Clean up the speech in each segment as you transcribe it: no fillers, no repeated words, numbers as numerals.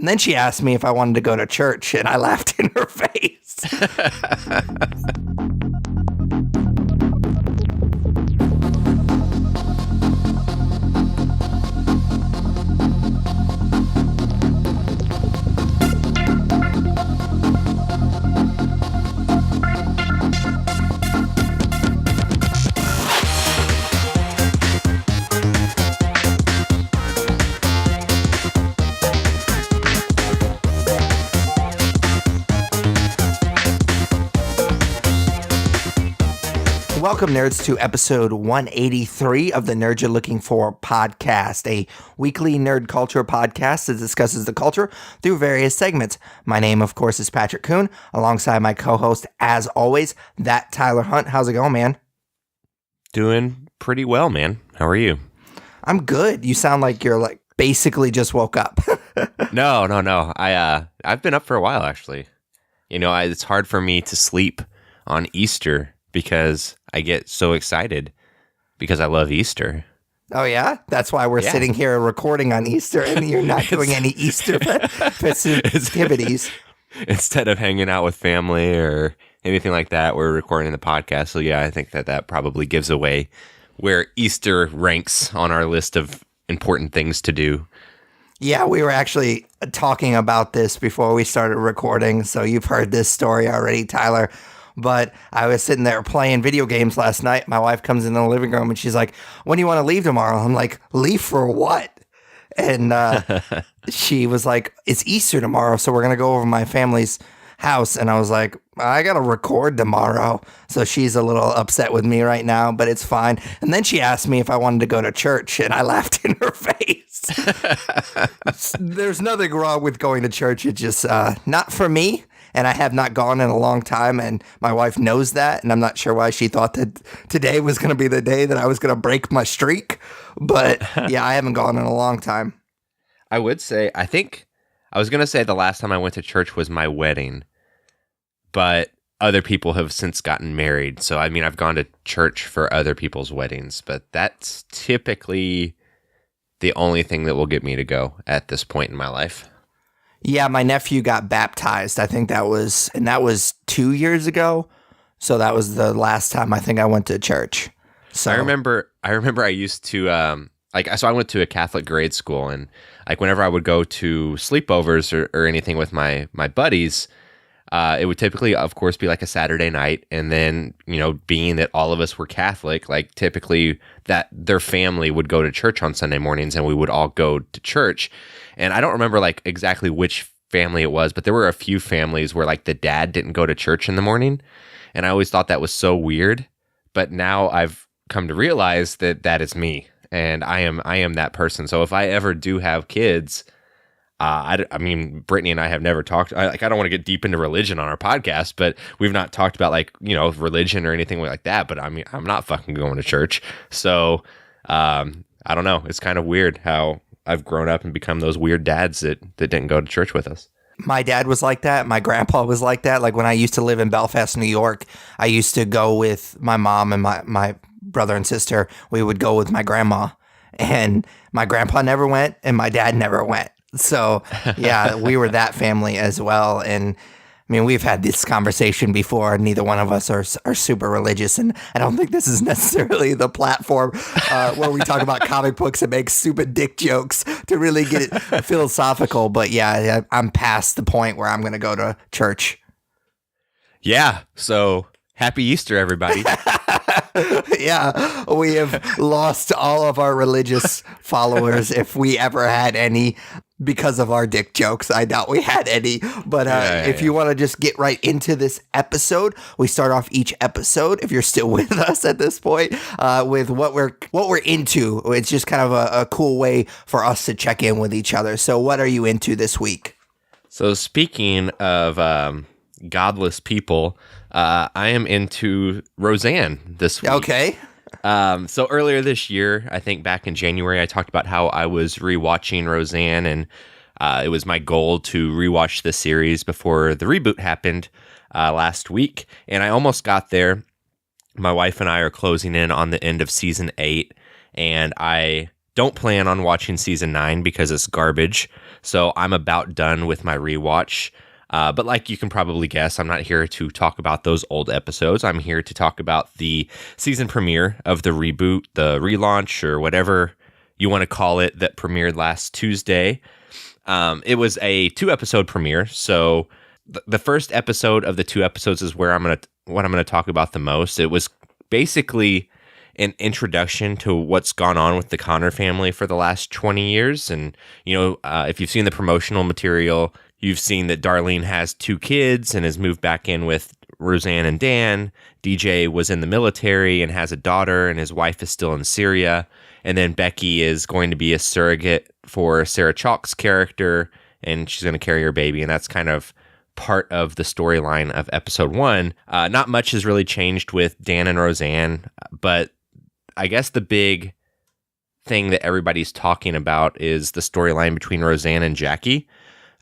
And then she asked me if I wanted to go to church, and I laughed in her face. Welcome, nerds, to episode 183 of the Nerd You're Looking For podcast, a weekly nerd culture podcast that discusses the culture through various segments. My name, of course, is Patrick Kuhn, alongside my co-host, as always, that Tyler Hunt. How's it going, man? Doing pretty well, man. How are you? I'm good. You sound like you're basically just woke up. No. I've been up for a while, actually. It's hard for me to sleep on Easter because I get so excited because I love Easter. Oh, yeah? That's why we're sitting here recording on Easter and you're not doing any Easter festivities. Instead of hanging out with family or anything like that, we're recording the podcast. So, yeah, I think that probably gives away where Easter ranks on our list of important things to do. Yeah, we were actually talking about this before we started recording. So you've heard this story already, Tyler. But I was sitting there playing video games last night. My wife comes in the living room and she's like, "When do you want to leave tomorrow?" I'm like, "Leave for what?" And she was like, "It's Easter tomorrow, so we're going to go over my family's house." And I was like, "I got to record tomorrow." So she's a little upset with me right now, but it's fine. And then she asked me if I wanted to go to church, and I laughed in her face. There's nothing wrong with going to church. It's just not for me. And I have not gone in a long time, and my wife knows that, and I'm not sure why she thought that today was going to be the day that I was going to break my streak. But yeah, I haven't gone in a long time. I would say, I was going to say the last time I went to church was my wedding, but other people have since gotten married. So, I mean, I've gone to church for other people's weddings, but that's typically the only thing that will get me to go at this point in my life. Yeah, my nephew got baptized. I think that was 2 years ago. So that was the last time I think I went to church. So I remember I used to so I went to a Catholic grade school, and whenever I would go to sleepovers or anything with my buddies, it would typically, of course, be like a Saturday night. And then, being that all of us were Catholic, typically that their family would go to church on Sunday mornings and we would all go to church. And I don't remember exactly which family it was, but there were a few families where the dad didn't go to church in the morning. And I always thought that was so weird. But now I've come to realize that is me, and I am that person. So if I ever do have kids, I mean, Brittany and I have never talked. I don't want to get deep into religion on our podcast, but we've not talked about religion or anything like that. But I mean, I'm not fucking going to church. So I don't know. It's kind of weird how I've grown up and become those weird dads that didn't go to church with us. My dad was like that. My grandpa was like that. When I used to live in Belfast, New York, I used to go with my mom and my brother and sister. We would go with my grandma, and my grandpa never went and my dad never went. So yeah, we were that family as well. And I mean, we've had this conversation before. Neither one of us are super religious, and I don't think this is necessarily the platform where we talk about comic books and make stupid dick jokes to really get it philosophical. But yeah, I'm past the point where I'm going to go to church. Yeah. So happy Easter, everybody. Yeah, we have lost all of our religious followers, if we ever had any, because of our dick jokes. I doubt we had any. But if you want to just get right into this episode, we start off each episode, if you're still with us at this point, with what we're into. It's just kind of a cool way for us to check in with each other. So what are you into this week? So speaking of godless people, I am into Roseanne this week. Okay. So earlier this year, I think back in January, I talked about how I was rewatching Roseanne, and it was my goal to rewatch the series before the reboot happened last week, and I almost got there. My wife and I are closing in on the end of season 8, and I don't plan on watching season 9 because it's garbage. So I'm about done with my rewatch. But like you can probably guess, I'm not here to talk about those old episodes. I'm here to talk about the season premiere of the reboot, the relaunch, or whatever you want to call it, that premiered last Tuesday. It was a 2-episode premiere. So the first episode of the 2 episodes is where what I'm gonna talk about the most. It was basically an introduction to what's gone on with the Connor family for the last 20 years. And, if you've seen the promotional material, you've seen that Darlene has 2 kids and has moved back in with Roseanne and Dan. DJ was in the military and has a daughter, and his wife is still in Syria. And then Becky is going to be a surrogate for Sarah Chalk's character, and she's going to carry her baby. And that's kind of part of the storyline of episode 1. Not much has really changed with Dan and Roseanne, but I guess the big thing that everybody's talking about is the storyline between Roseanne and Jackie.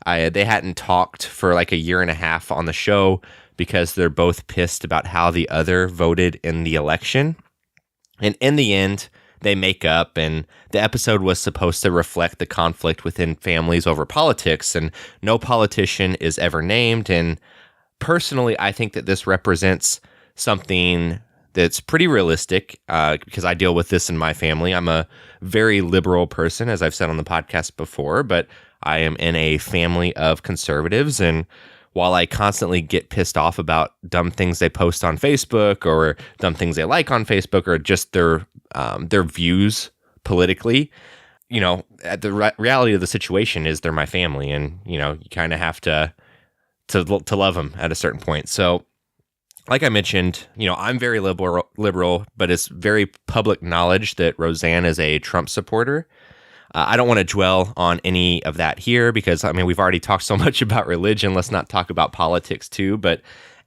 They hadn't talked for like a year and a half on the show because they're both pissed about how the other voted in the election. And in the end, they make up, and the episode was supposed to reflect the conflict within families over politics, and no politician is ever named. And personally, I think that this represents something that's pretty realistic, because I deal with this in my family. I'm a very liberal person, as I've said on the podcast before, but I am in a family of conservatives, and while I constantly get pissed off about dumb things they post on Facebook or dumb things they like on Facebook or just their views politically, the reality of the situation is they're my family, and you kind of have to love them at a certain point. So, like I mentioned, I'm very liberal, but it's very public knowledge that Roseanne is a Trump supporter. I don't want to dwell on any of that here because, we've already talked so much about religion. Let's not talk about politics too. But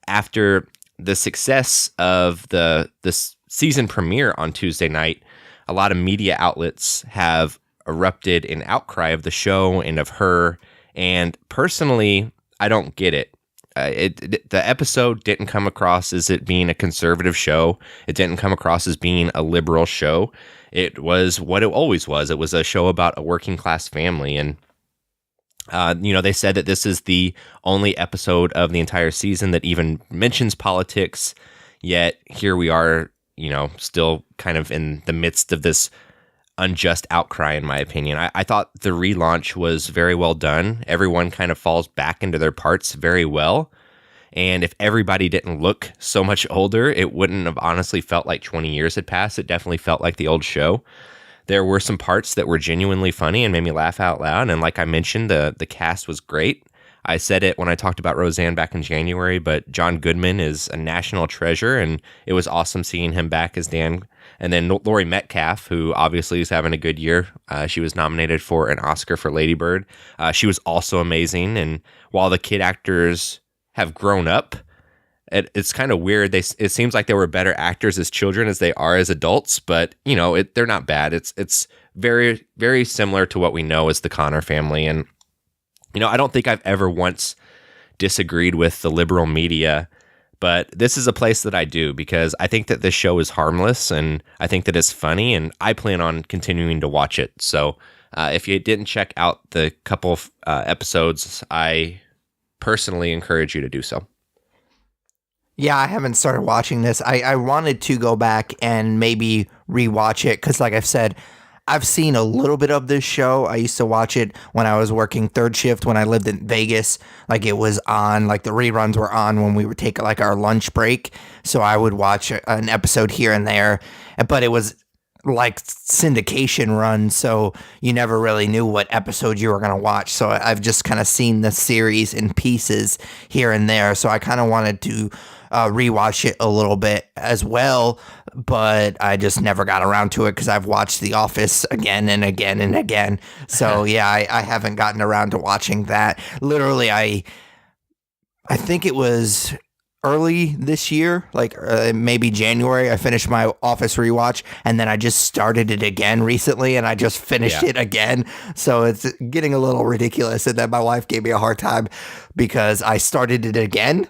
after the success of this season premiere on Tuesday night, a lot of media outlets have erupted in outcry of the show and of her. And personally, I don't get it. The episode didn't come across as it being a conservative show. It didn't come across as being a liberal show. It was what it always was. It was a show about a working class family. And, they said that this is the only episode of the entire season that even mentions politics. Yet here we are, still kind of in the midst of this unjust outcry, in my opinion. I thought the relaunch was very well done. Everyone kind of falls back into their parts very well. And if everybody didn't look so much older, it wouldn't have honestly felt like 20 years had passed. It definitely felt like the old show. There were some parts that were genuinely funny and made me laugh out loud. And like I mentioned, the cast was great. I said it when I talked about Roseanne back in January, but John Goodman is a national treasure, and it was awesome seeing him back as Dan. And then Laurie Metcalf, who obviously is having a good year. She was nominated for an Oscar for Lady Bird. She was also amazing. And while the kid actors have grown up, it's kind of weird. It seems like they were better actors as children as they are as adults, but they're not bad. It's very, very similar to what we know as the Connor family. And I don't think I've ever once disagreed with the liberal media, but this is a place that I do because I think that this show is harmless and I think that it's funny, and I plan on continuing to watch it. So if you didn't check out the couple of episodes, I personally encourage you to do so. Yeah, I haven't started watching this. I wanted to go back and maybe rewatch it because, like I've said, I've seen a little bit of this show. I used to watch it when I was working third shift when I lived in Vegas. Like it was on, like the reruns were on when we would take like our lunch break. So I would watch an episode here and there, but it was like syndication run, so you never really knew what episode you were going to watch. So I've just kind of seen the series in pieces here and there. So I kind of wanted to rewatch it a little bit as well, but I just never got around to it because I've watched The Office again and again and again. So yeah, I haven't gotten around to watching that. Literally, I think it was early this year, like maybe January. I finished my Office rewatch, and then I just started it again recently, and I just finished Yeah. it again. So it's getting a little ridiculous. And then my wife gave me a hard time because I started it again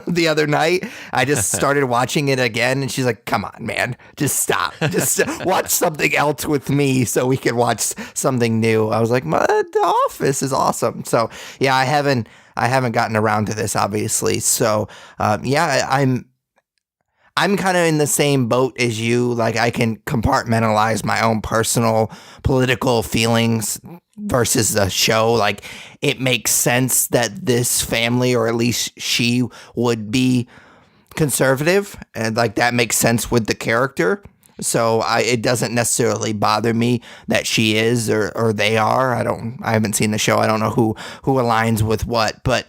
the other night. I just started watching it again, and she's like, "Come on, man, just stop. Just watch something else with me so we can watch something new." I was like, "The Office is awesome." So yeah, I haven't gotten around to this, obviously. So, yeah, I'm kind of in the same boat as you. Like, I can compartmentalize my own personal political feelings versus the show. Like, it makes sense that this family, or at least she, would be conservative, and like that makes sense with the character. So it doesn't necessarily bother me that she is or they are. I haven't seen the show. I don't know who aligns with what, but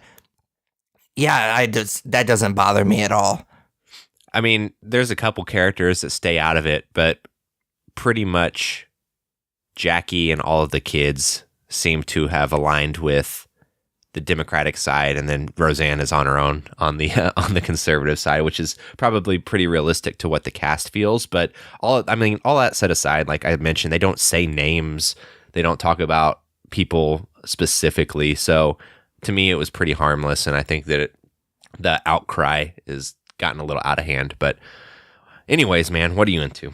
yeah, that doesn't bother me at all. I mean, there's a couple characters that stay out of it, but pretty much Jackie and all of the kids seem to have aligned with the Democratic side, and then Roseanne is on her own on the on the conservative side, which is probably pretty realistic to what the cast feels. But all that set aside, like I mentioned, they don't say names, they don't talk about people specifically. So to me, it was pretty harmless, and I think that the outcry is gotten a little out of hand. But anyways, man, what are you into?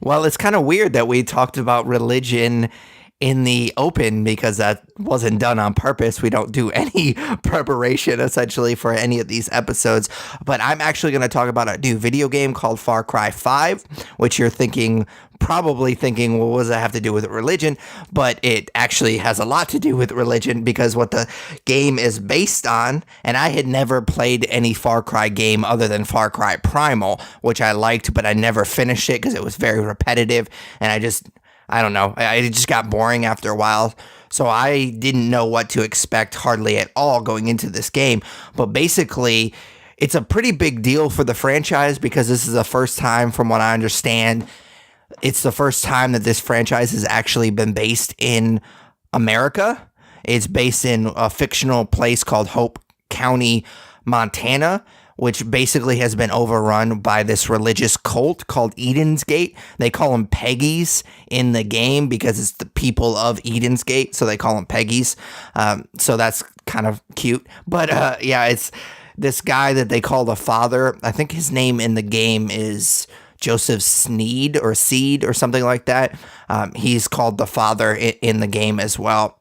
Well, it's kind of weird that we talked about religion in the open because that wasn't done on purpose. We don't do any preparation essentially for any of these episodes. But I'm actually going to talk about a new video game called Far Cry 5, which you're probably thinking, well, what does that have to do with religion? But it actually has a lot to do with religion because what the game is based on, and I had never played any Far Cry game other than Far Cry Primal, which I liked, but I never finished it because it was very repetitive, and I don't know. It just got boring after a while. So I didn't know what to expect hardly at all going into this game. But basically, it's a pretty big deal for the franchise because this is the first time, from what I understand, it's the first time that this franchise has actually been based in America. It's based in a fictional place called Hope County, Montana, which basically has been overrun by this religious cult called Eden's Gate. They call them Peggies in the game because it's the people of Eden's Gate, so they call them Peggies. So that's kind of cute. But yeah, it's this guy that they call the father. I think his name in the game is Joseph Sneed or Seed or something like that. He's called the father in the game as well.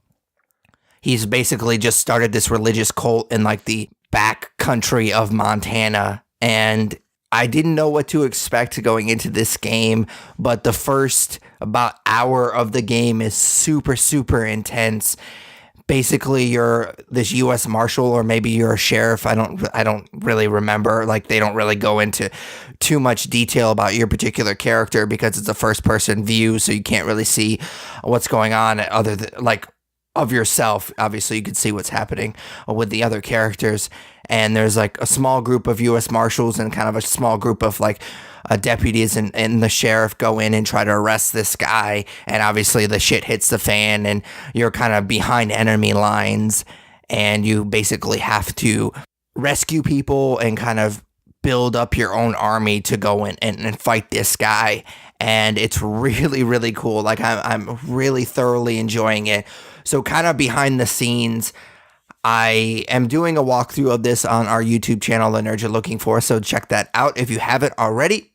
He's basically just started this religious cult in like the back country of Montana, and I didn't know what to expect going into this game, but the first about hour of the game is super, super intense. Basically, you're this U.S. Marshal, or maybe you're a sheriff. I don't really remember. Like, they don't really go into too much detail about your particular character because it's a first-person view, so you can't really see what's going on other than like of yourself. Obviously, you can see what's happening with the other characters. And there's like a small group of U.S. Marshals and kind of a small group of like deputies and the sheriff go in and try to arrest this guy. And obviously the shit hits the fan and you're kind of behind enemy lines and you basically have to rescue people and kind of build up your own army to go in and fight this guy. And it's really, really cool. Like I'm really thoroughly enjoying it. So kind of behind the scenes, I am doing a walkthrough of this on our YouTube channel, The Nerds You're Looking For, so check that out if you haven't already.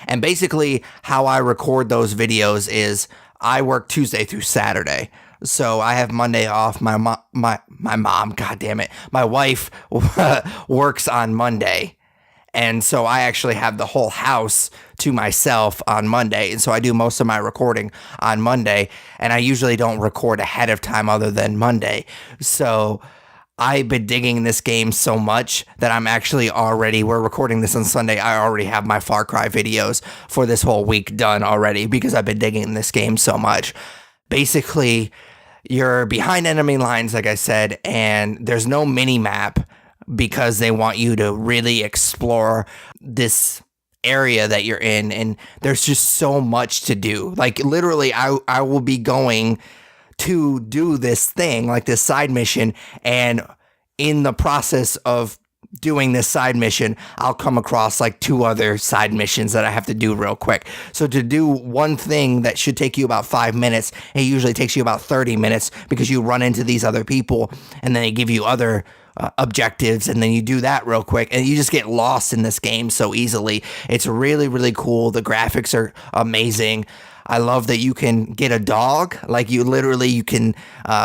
And basically, how I record those videos is I work Tuesday through Saturday. So I have Monday off. My mom, God damn it, my wife works on Monday. And so I actually have the whole house to myself on Monday. And so I do most of my recording on Monday. And I usually don't record ahead of time other than Monday. So I've been digging this game so much that we're recording this on Sunday. I already have my Far Cry videos for this whole week done already because I've been digging this game so much. Basically, you're behind enemy lines, like I said, and there's no mini map because they want you to really explore this area that you're in, and there's just so much to do. Like literally, I will be going to do this thing, like this side mission, and in the process of doing this side mission, I'll come across like 2 other side missions that I have to do real quick. So to do one thing that should take you about 5 minutes, it usually takes you about 30 minutes because you run into these other people and then they give you other objectives, and then you do that real quick, and you just get lost in this game so easily. It's really, really cool. The graphics are amazing. I love that you can get a dog. Like you can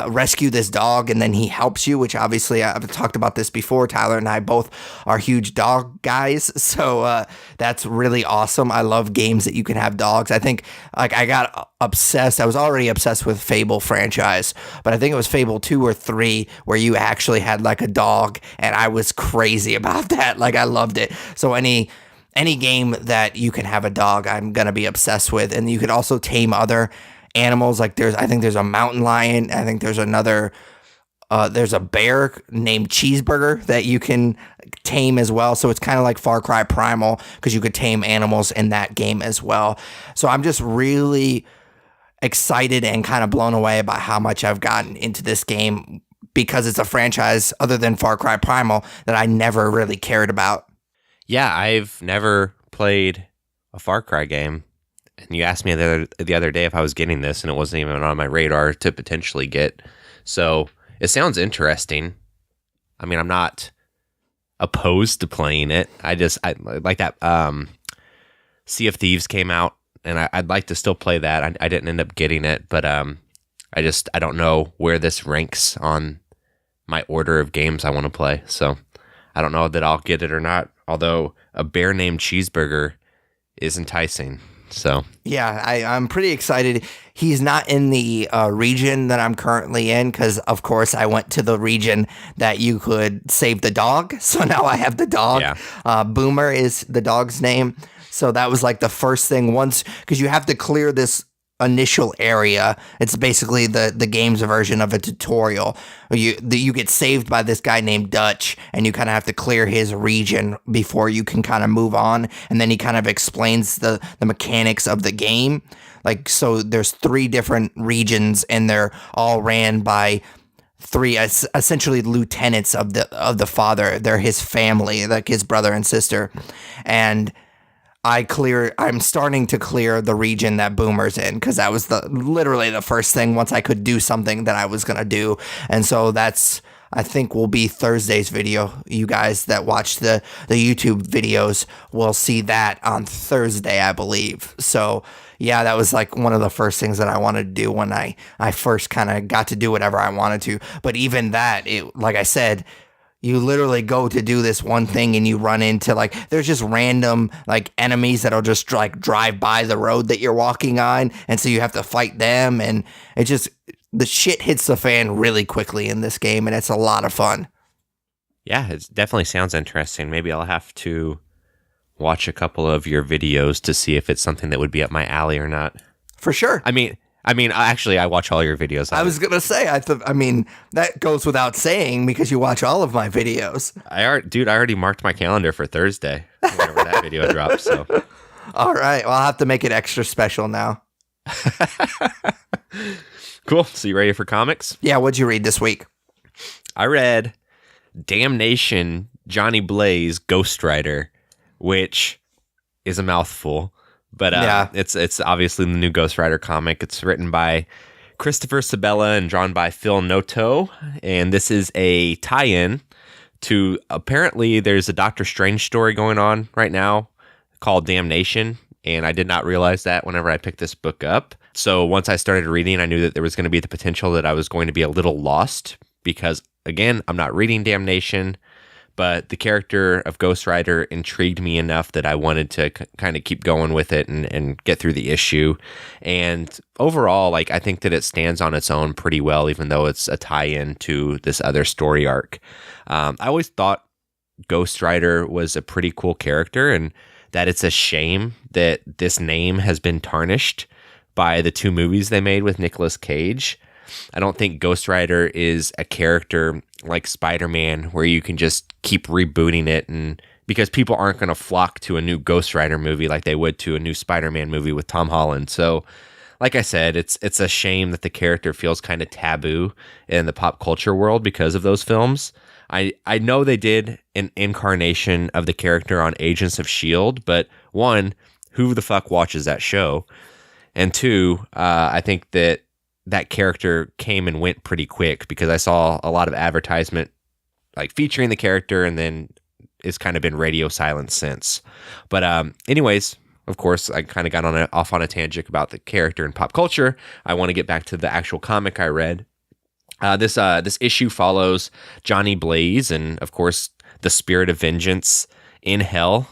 rescue this dog and then he helps you, which obviously I've talked about this before. Tyler and I both are huge dog guys. So that's really awesome. I love games that you can have dogs. I think like I got obsessed. I was already obsessed with Fable franchise, but I think it was Fable 2 or 3 where you actually had like a dog, and I was crazy about that. Like I loved it. So any game that you can have a dog, I'm going to be obsessed with. And you could also tame other animals. Like I think there's a mountain lion. I think there's there's a bear named Cheeseburger that you can tame as well. So it's kind of like Far Cry Primal because you could tame animals in that game as well. So I'm just really excited and kind of blown away by how much I've gotten into this game because it's a franchise other than Far Cry Primal that I never really cared about. Yeah, I've never played a Far Cry game, and you asked me the other day if I was getting this, and it wasn't even on my radar to potentially get. So it sounds interesting. I mean, I'm not opposed to playing it. I like that. Sea of Thieves came out, and I'd like to still play that. I didn't end up getting it, but I don't know where this ranks on my order of games I want to play. So I don't know that I'll get it or not. Although a bear named Cheeseburger is enticing. So yeah, I'm pretty excited. He's not in the region that I'm currently in because, of course, I went to the region that you could save the dog. So now I have the dog. Yeah. Boomer is the dog's name. So that was like the first thing once, because you have to clear this initial area. It's basically the game's version of a tutorial. You get saved by this guy named Dutch, and you kind of have to clear his region before you can kind of move on. And then he kind of explains the mechanics of the game. Like, so there's 3 different regions, and they're all ran by 3 essentially lieutenants of the father. They're his family, like his brother and sister. And I'm starting to clear the region that Boomer's in because that was literally the first thing once I could do something that I was going to do. And so that's, I think, will be Thursday's video. You guys that watch the YouTube videos will see that on Thursday, I believe. So yeah, that was like one of the first things that I wanted to do when I first kind of got to do whatever I wanted to. But even that, like I said, you literally go to do this one thing and you run into like, there's just random like enemies that'll just like drive by the road that you're walking on. And so you have to fight them. And the shit hits the fan really quickly in this game. And it's a lot of fun. Yeah, it definitely sounds interesting. Maybe I'll have to watch a couple of your videos to see if it's something that would be up my alley or not. For sure. I mean, actually, I watch all your videos. I was gonna say, that goes without saying because you watch all of my videos. I already marked my calendar for Thursday whenever that video drops. So, all right, well, I'll have to make it extra special now. Cool. So, you ready for comics? Yeah. What'd you read this week? I read Damnation Johnny Blaze Ghost Rider, which is a mouthful. But yeah. It's obviously the new Ghost Rider comic. It's written by Christopher Sabella and drawn by Phil Noto. And this is a tie-in to, apparently there's a Doctor Strange story going on right now called Damnation. And I did not realize that whenever I picked this book up. So once I started reading, I knew that there was going to be the potential that I was going to be a little lost because, again, I'm not reading Damnation. But the character of Ghost Rider intrigued me enough that I wanted to kind of keep going with it and get through the issue. And overall, like, I think that it stands on its own pretty well, even though it's a tie-in to this other story arc. I always thought Ghost Rider was a pretty cool character, and that it's a shame that this name has been tarnished by the 2 movies they made with Nicolas Cage. I don't think Ghost Rider is a character like Spider-Man where you can just keep rebooting it, and because people aren't going to flock to a new Ghost Rider movie like they would to a new Spider-Man movie with Tom Holland. So like I said, it's a shame that the character feels kind of taboo in the pop culture world because of those films. I know they did an incarnation of the character on Agents of S.H.I.E.L.D., but one, who the fuck watches that show? And two, I think that character came and went pretty quick because I saw a lot of advertisement like featuring the character, and then it's kind of been radio silence since. But anyways, of course, I kind of got off on a tangent about the character in pop culture. I want to get back to the actual comic I read. This issue follows Johnny Blaze and, of course, the spirit of vengeance in hell,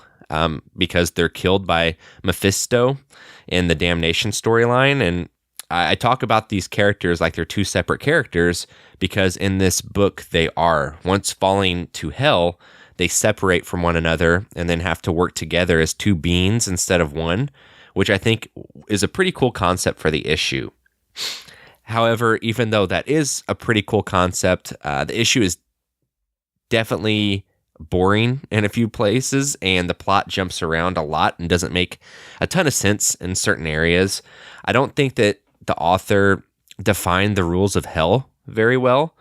because they're killed by Mephisto in the Damnation storyline. And I talk about these characters like they're two separate characters because in this book they are. Once falling to hell, they separate from one another and then have to work together as two beings instead of one, which I think is a pretty cool concept for the issue. However, even though that is a pretty cool concept, the issue is definitely boring in a few places, and the plot jumps around a lot and doesn't make a ton of sense in certain areas. I don't think that the author defined the rules of hell very well,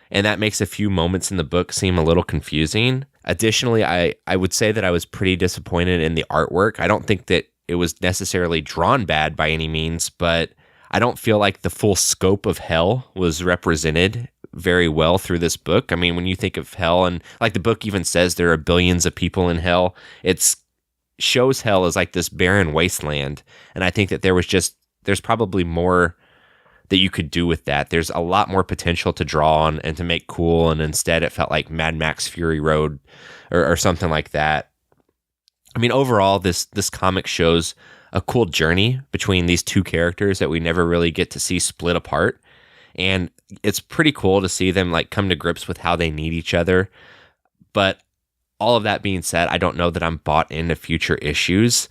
and that makes a few moments in the book seem a little confusing. Additionally, I would say that I was pretty disappointed in the artwork. I don't think that it was necessarily drawn bad by any means, but I don't feel like the full scope of hell was represented very well through this book. I mean, when you think of hell, and like the book even says there are billions of people in hell, it shows hell as like this barren wasteland. And I think that there's probably more that you could do with that. There's a lot more potential to draw on and to make cool. And instead it felt like Mad Max Fury Road or something like that. I mean, overall, this comic shows a cool journey between these two characters that we never really get to see split apart. And it's pretty cool to see them like come to grips with how they need each other. But all of that being said, I don't know that I'm bought into future issues.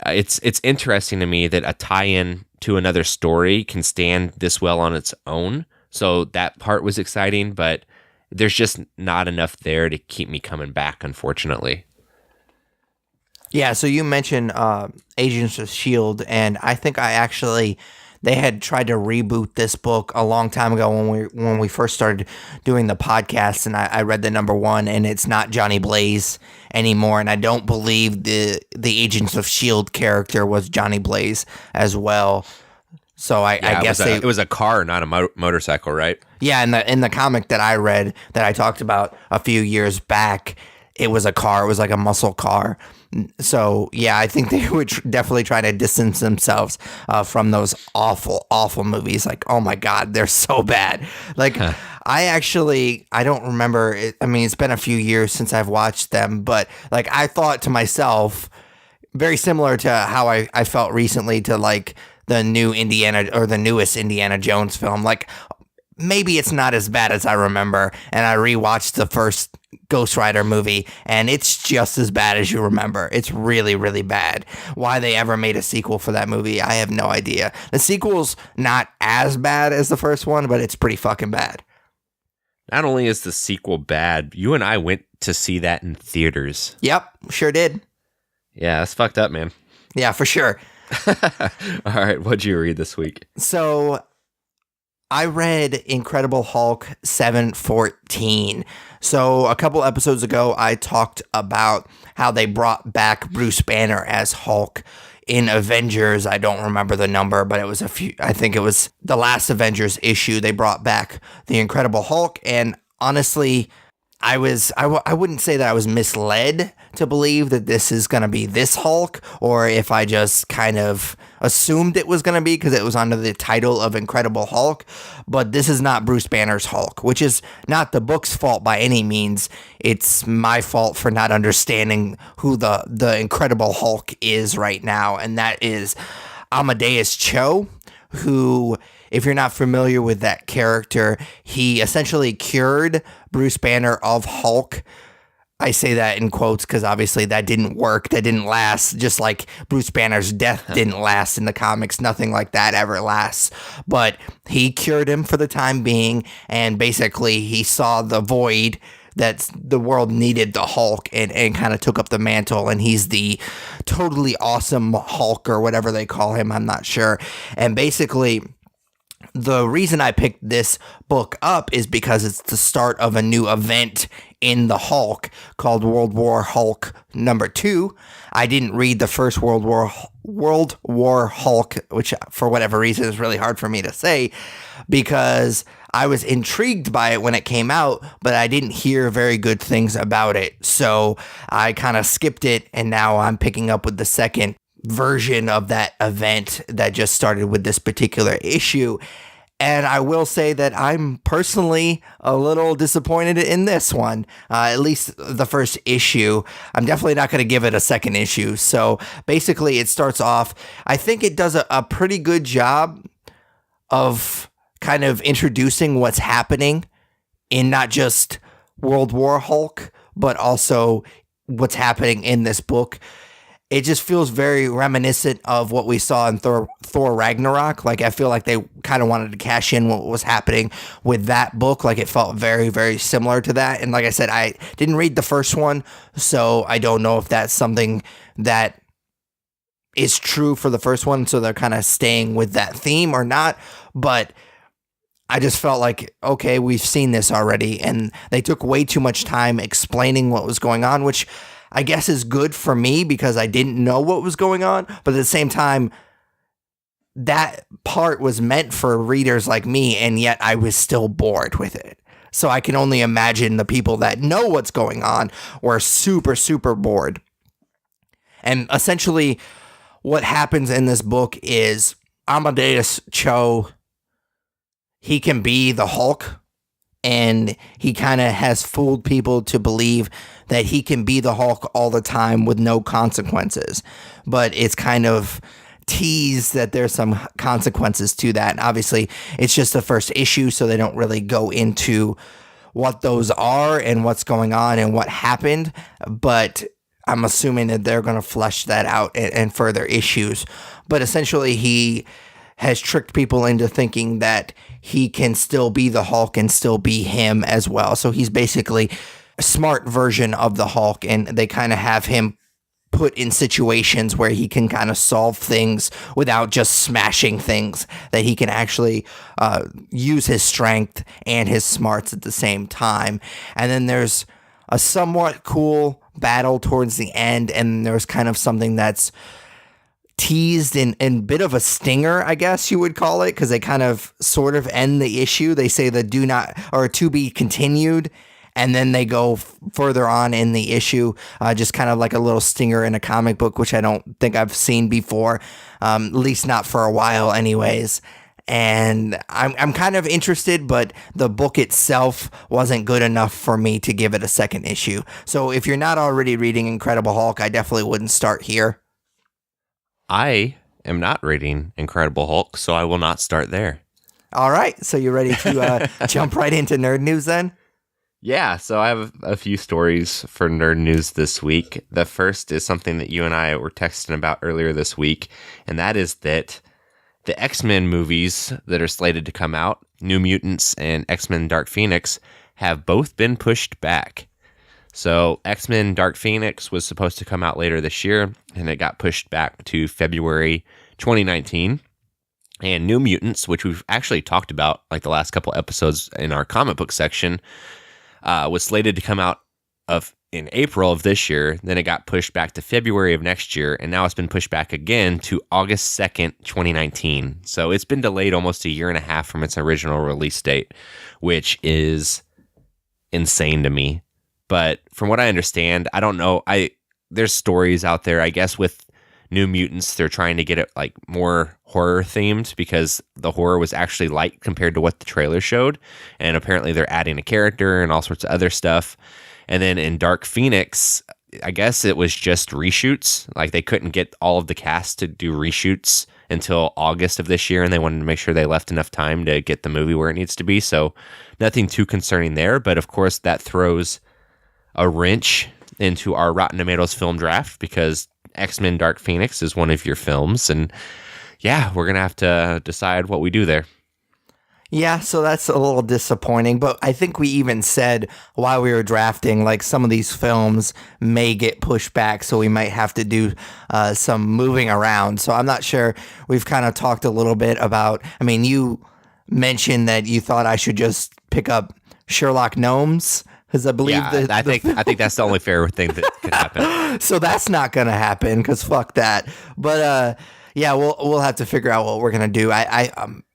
It's interesting to me that a tie-in to another story can stand this well on its own. So that part was exciting, but there's just not enough there to keep me coming back, unfortunately. Yeah, so you mentioned Agents of S.H.I.E.L.D., and I think they had tried to reboot this book a long time ago when we first started doing the podcast, and I read the number one, and it's not Johnny Blaze anymore, and I don't believe the Agents of S.H.I.E.L.D. character was Johnny Blaze as well. So I guess it was a car, not a motorcycle, right? Yeah, in the comic that I read that I talked about a few years back, it was a car. It was like a muscle car. So, yeah, I think they would definitely try to distance themselves from those awful, awful movies. Like, oh my God, they're so bad. Like, I don't remember. I mean, it's been a few years since I've watched them, but like, I thought to myself, very similar to how I felt recently to like the newest Indiana Jones film. Like, maybe it's not as bad as I remember. And I rewatched the first Ghost Rider movie, and it's just as bad as you remember. It's really, really bad. Why they ever made a sequel for that movie, I have no idea. The sequel's not as bad as the first one, but it's pretty fucking bad. Not only is the sequel bad, you and I went to see that in theaters. Yep, sure did. Yeah, that's fucked up, man. Yeah, for sure. All right, what'd you read this week? So I read Incredible Hulk 714. So a couple episodes ago, I talked about how they brought back Bruce Banner as Hulk in Avengers. I don't remember the number, but it was I think it was the last Avengers issue. They brought back the Incredible Hulk. And honestly, I wouldn't say that I was misled to believe that this is going to be this Hulk, or if I just kind of assumed it was going to be because it was under the title of Incredible Hulk. But this is not Bruce Banner's Hulk, which is not the book's fault by any means. It's my fault for not understanding who the Incredible Hulk is right now, and that is Amadeus Cho, who, if you're not familiar with that character, he essentially cured Bruce Banner of Hulk. I say that in quotes because obviously that didn't work. That didn't last. Just like Bruce Banner's death didn't last in the comics. Nothing like that ever lasts. But he cured him for the time being, and basically he saw the void that the world needed the Hulk and kind of took up the mantle, and he's the totally awesome Hulk or whatever they call him. I'm not sure. And basically, the reason I picked this book up is because it's the start of a new event in the Hulk called World War Hulk #2. I didn't read the first World War Hulk, which for whatever reason is really hard for me to say, because I was intrigued by it when it came out, but I didn't hear very good things about it. So I kind of skipped it, and now I'm picking up with the second version of that event that just started with this particular issue. And I will say that I'm personally a little disappointed in this one, at least the first issue. I'm definitely not going to give it a second issue. So basically, it starts off, I think it does a pretty good job of kind of introducing what's happening in not just World War Hulk, but also what's happening in this book. It just feels very reminiscent of what we saw in Thor Ragnarok. Like, I feel like they kind of wanted to cash in what was happening with that book. Like, it felt very, very similar to that. And like I said, I didn't read the first one, so I don't know if that's something that is true for the first one, so they're kind of staying with that theme or not. But I just felt like, okay, we've seen this already, and they took way too much time explaining what was going on, which I guess is good for me because I didn't know what was going on. But at the same time, that part was meant for readers like me, and yet I was still bored with it. So I can only imagine the people that know what's going on were super, super bored. And essentially, what happens in this book is Amadeus Cho, he can be the Hulk, and he kind of has fooled people to believe that he can be the Hulk all the time with no consequences. But it's kind of teased that there's some consequences to that. And obviously, it's just the first issue, so they don't really go into what those are and what's going on and what happened. But I'm assuming that they're going to flesh that out in further issues. But essentially, he has tricked people into thinking that he can still be the Hulk and still be him as well. So he's basically a smart version of the Hulk, and they kind of have him put in situations where he can kind of solve things without just smashing things, that he can actually use his strength and his smarts at the same time. And then there's a somewhat cool battle towards the end, and there's kind of something that's teased in bit of a stinger, I guess you would call it, because they kind of sort of end the issue. They say the do not, or to be continued, and then they go further on in the issue, just kind of like a little stinger in a comic book, which I don't think I've seen before, at least not for a while anyways. And I'm kind of interested, but the book itself wasn't good enough for me to give it a second issue. So if you're not already reading Incredible Hulk, I definitely wouldn't start here. I am not reading Incredible Hulk, so I will not start there. All right. So you ready to jump right into nerd news then? Yeah, so I have a few stories for nerd news this week. The first is something that you and I were texting about earlier this week, and that is that the X-Men movies that are slated to come out, New Mutants and X-Men Dark Phoenix, have both been pushed back. So X-Men Dark Phoenix was supposed to come out later this year, and it got pushed back to February 2019. And New Mutants, which we've actually talked about like the last couple episodes in our comic book section, was slated to come out in April of this year. Then it got pushed back to February of next year, and now it's been pushed back again to August 2nd, 2019. So it's been delayed almost a year and a half from its original release date, which is insane to me. But from what I understand, I don't know. There's stories out there, I guess, with New Mutants, they're trying to get it like more horror themed because the horror was actually light compared to what the trailer showed. And apparently they're adding a character and all sorts of other stuff. And then in Dark Phoenix, I guess it was just reshoots. Like they couldn't get all of the cast to do reshoots until August of this year, and they wanted to make sure they left enough time to get the movie where it needs to be. So nothing too concerning there. But of course, that throws a wrench into our Rotten Tomatoes film draft because X-Men Dark Phoenix is one of your films. And yeah, we're going to have to decide what we do there. Yeah, so that's a little disappointing, but I think we even said while we were drafting, like some of these films may get pushed back, so we might have to do some moving around. So I'm not sure. We've kind of talked a little bit about, I mean, you mentioned that you thought I should just pick up Sherlock Gnomes, because I believe Yeah, that I think that's the only fair thing that could happen. so that's not gonna happen because fuck that. But yeah, we'll have to figure out what we're gonna do.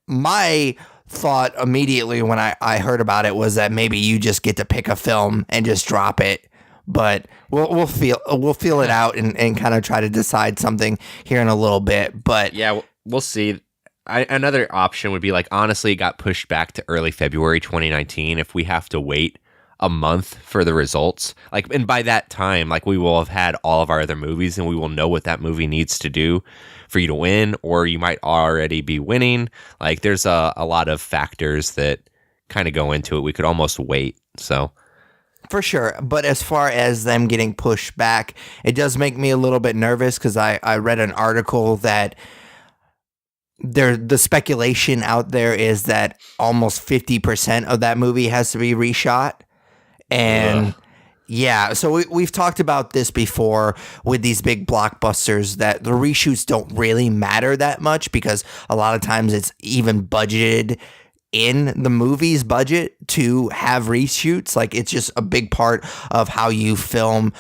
My thought immediately when I heard about it was that maybe you just get to pick a film and just drop it. But we'll feel it out and kind of try to decide something here in a little bit. But Yeah, we'll see. Another option would be like, honestly, it got pushed back to early February 2019. If we have to wait a month for the results, like, and by that time, like, we will have had all of our other movies and we will know what that movie needs to do for you to win, or you might already be winning. Like, there's a lot of factors that kind of go into it. We could almost wait. So for sure. But as far as them getting pushed back, it does make me a little bit nervous because I read an article that the speculation out there is that almost 50% of that movie has to be reshot. And yeah, so we've talked about this before with these big blockbusters that the reshoots don't really matter that much because a lot of times it's even budgeted in the movie's budget to have reshoots. Like, it's just a big part of how you film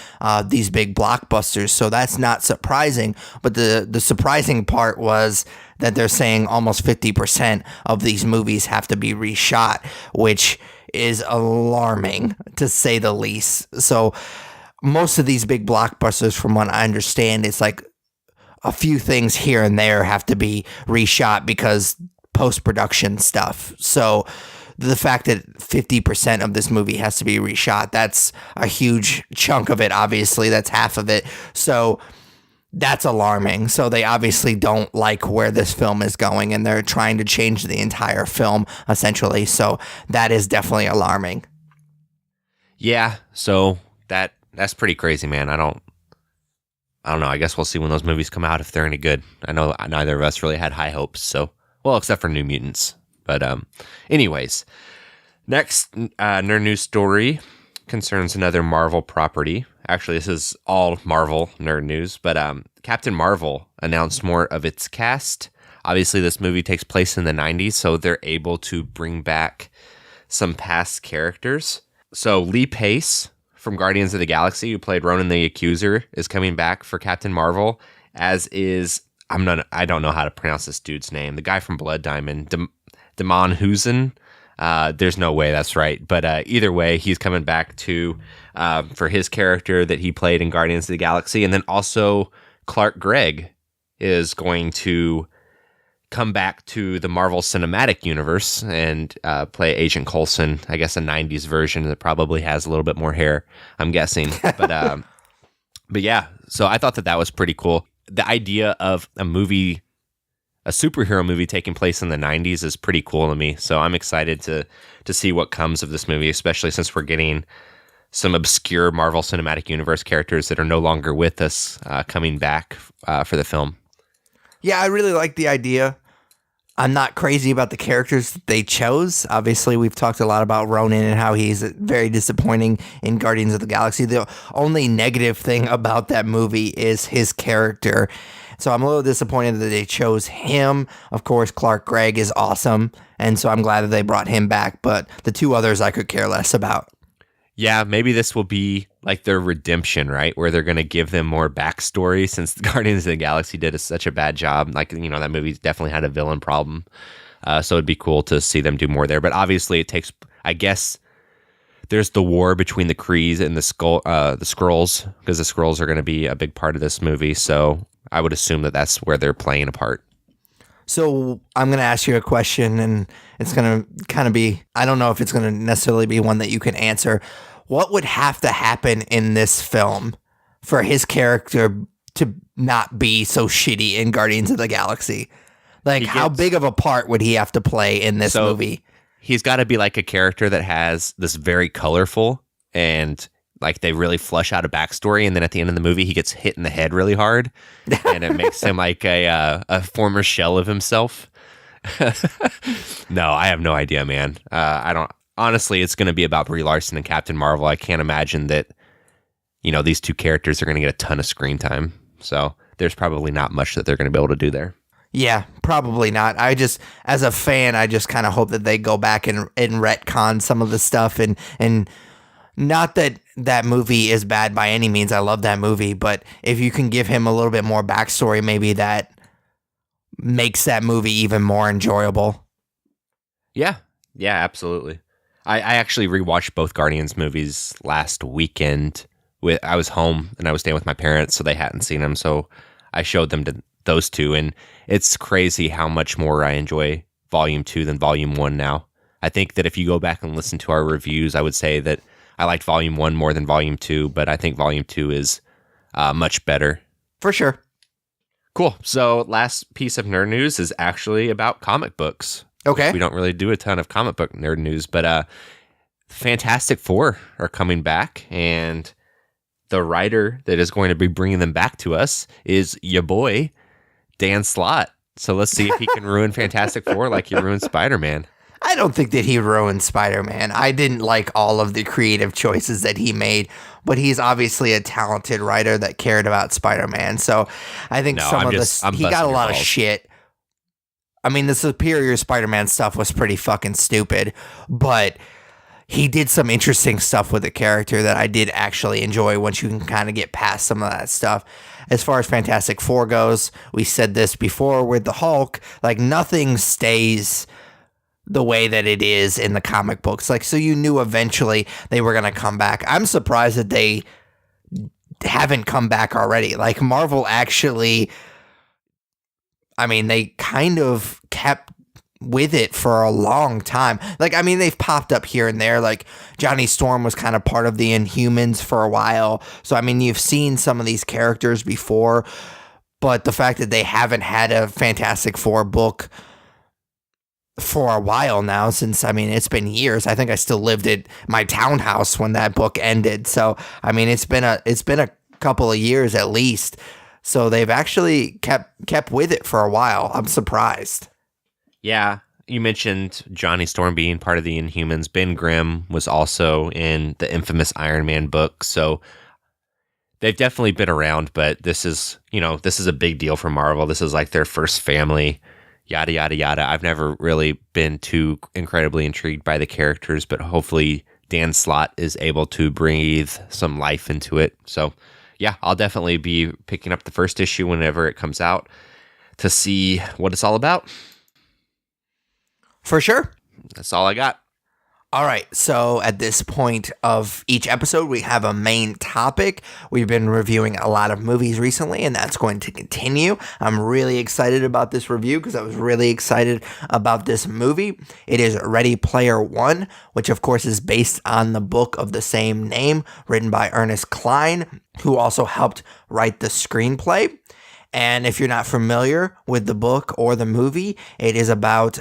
these big blockbusters. So that's not surprising. But the surprising part was that they're saying almost 50% of these movies have to be reshot, which is alarming to say the least. So most of these big blockbusters, from what I understand, it's like a few things here and there have to be reshot because post-production stuff. So the fact that 50% of this movie has to be reshot, that's a huge chunk of it. Obviously, that's half of it. So that's alarming. So they obviously don't like where this film is going, and they're trying to change the entire film, essentially. So that is definitely alarming. yeah, so that's pretty crazy, man. I don't know. I guess we'll see when those movies come out if they're any good. I know neither of us really had high hopes. So, well, except for New Mutants. But anyways, next nerd news story concerns another Marvel property. Actually, this is all Marvel nerd news, but Captain Marvel announced more of its cast. Obviously, this movie takes place in the 90s, so they're able to bring back some past characters. So Lee Pace from Guardians of the Galaxy, who played Ronan the Accuser, is coming back for Captain Marvel, as is, I don't know how to pronounce this dude's name, the guy from Blood Diamond, Damon Husen. There's no way that's right, but either way, he's coming back to for his character that he played in Guardians of the Galaxy, and then also Clark Gregg is going to come back to the Marvel Cinematic Universe and play Agent Coulson. I guess a '90s version that probably has a little bit more hair, I'm guessing. But yeah, so I thought that was pretty cool. The idea of a superhero movie taking place in the 90s is pretty cool to me. So I'm excited to see what comes of this movie, especially since we're getting some obscure Marvel Cinematic Universe characters that are no longer with us coming back for the film. Yeah, I really like the idea. I'm not crazy about the characters that they chose. Obviously, we've talked a lot about Ronan and how he's very disappointing in Guardians of the Galaxy. The only negative thing about that movie is his character. So I'm a little disappointed that they chose him. Of course, Clark Gregg is awesome, and so I'm glad that they brought him back. But the two others I could care less about. Yeah, maybe this will be like their redemption, right? Where they're going to give them more backstory since Guardians of the Galaxy did such a bad job. Like, that movie definitely had a villain problem. So it'd be cool to see them do more there. But obviously it takes, I guess, there's the war between the Krees and the Skrulls, because the Skrulls are going to be a big part of this movie. So I would assume that that's where they're playing a part. So I'm going to ask you a question, and it's going to kind of be, I don't know if it's going to necessarily be one that you can answer. What would have to happen in this film for his character to not be so shitty in Guardians of the Galaxy? Like, how big of a part would he have to play in this movie? He's got to be like a character that has this very colorful, and like they really flush out a backstory, and then at the end of the movie he gets hit in the head really hard and it makes him like a former shell of himself. No, I have no idea, man. I don't. Honestly, it's going to be about Brie Larson and Captain Marvel. I can't imagine that, these two characters are going to get a ton of screen time. So there's probably not much that they're going to be able to do there. Yeah, probably not. As a fan, I just kind of hope that they go back and retcon some of the stuff, and not that that movie is bad by any means. I love that movie, but if you can give him a little bit more backstory, maybe that makes that movie even more enjoyable. Yeah, absolutely. I actually rewatched both Guardians movies last weekend. I was home and I was staying with my parents, so they hadn't seen them. So I showed them to those two, and it's crazy how much more I enjoy Volume 2 than Volume 1 now. I think that if you go back and listen to our reviews, I would say that I liked Volume 1 more than Volume 2, but I think Volume 2 is much better. For sure. Cool. So last piece of nerd news is actually about comic books. Okay. We don't really do a ton of comic book nerd news, but Fantastic Four are coming back, and the writer that is going to be bringing them back to us is your boy, Dan Slott. So let's see if he can ruin Fantastic Four like he ruined Spider-Man. I don't think that he ruined Spider-Man. I didn't like all of the creative choices that he made, but he's obviously a talented writer that cared about Spider-Man. So I think he got a lot of shit. I mean, the Superior Spider-Man stuff was pretty fucking stupid, but he did some interesting stuff with the character that I did actually enjoy once you can kind of get past some of that stuff. As far as Fantastic Four goes, we said this before with the Hulk, like nothing stays the way that it is in the comic books. Like, so you knew eventually they were going to come back. I'm surprised that they haven't come back already. Like, Marvel actually, I mean, they kind of kept with it for a long time. Like, I mean, they've popped up here and there. Like, Johnny Storm was kind of part of the Inhumans for a while. So, I mean, you've seen some of these characters before, but the fact that they haven't had a Fantastic Four book for a while now, since, I mean, it's been years. I think I still lived at my townhouse when that book ended. So, I mean, it's been a couple of years at least. So they've actually kept with it for a while. I'm surprised. Yeah, you mentioned Johnny Storm being part of the Inhumans. Ben Grimm was also in the infamous Iron Man book. So they've definitely been around, but this is a big deal for Marvel. This is like their first family. Yada, yada, yada. I've never really been too incredibly intrigued by the characters, but hopefully Dan Slott is able to breathe some life into it. So, yeah, I'll definitely be picking up the first issue whenever it comes out to see what it's all about. For sure. That's all I got. All right, so at this point of each episode, we have a main topic. We've been reviewing a lot of movies recently, and that's going to continue. I'm really excited about this review because I was really excited about this movie. It is Ready Player One, which of course is based on the book of the same name, written by Ernest Cline, who also helped write the screenplay. And if you're not familiar with the book or the movie, it is about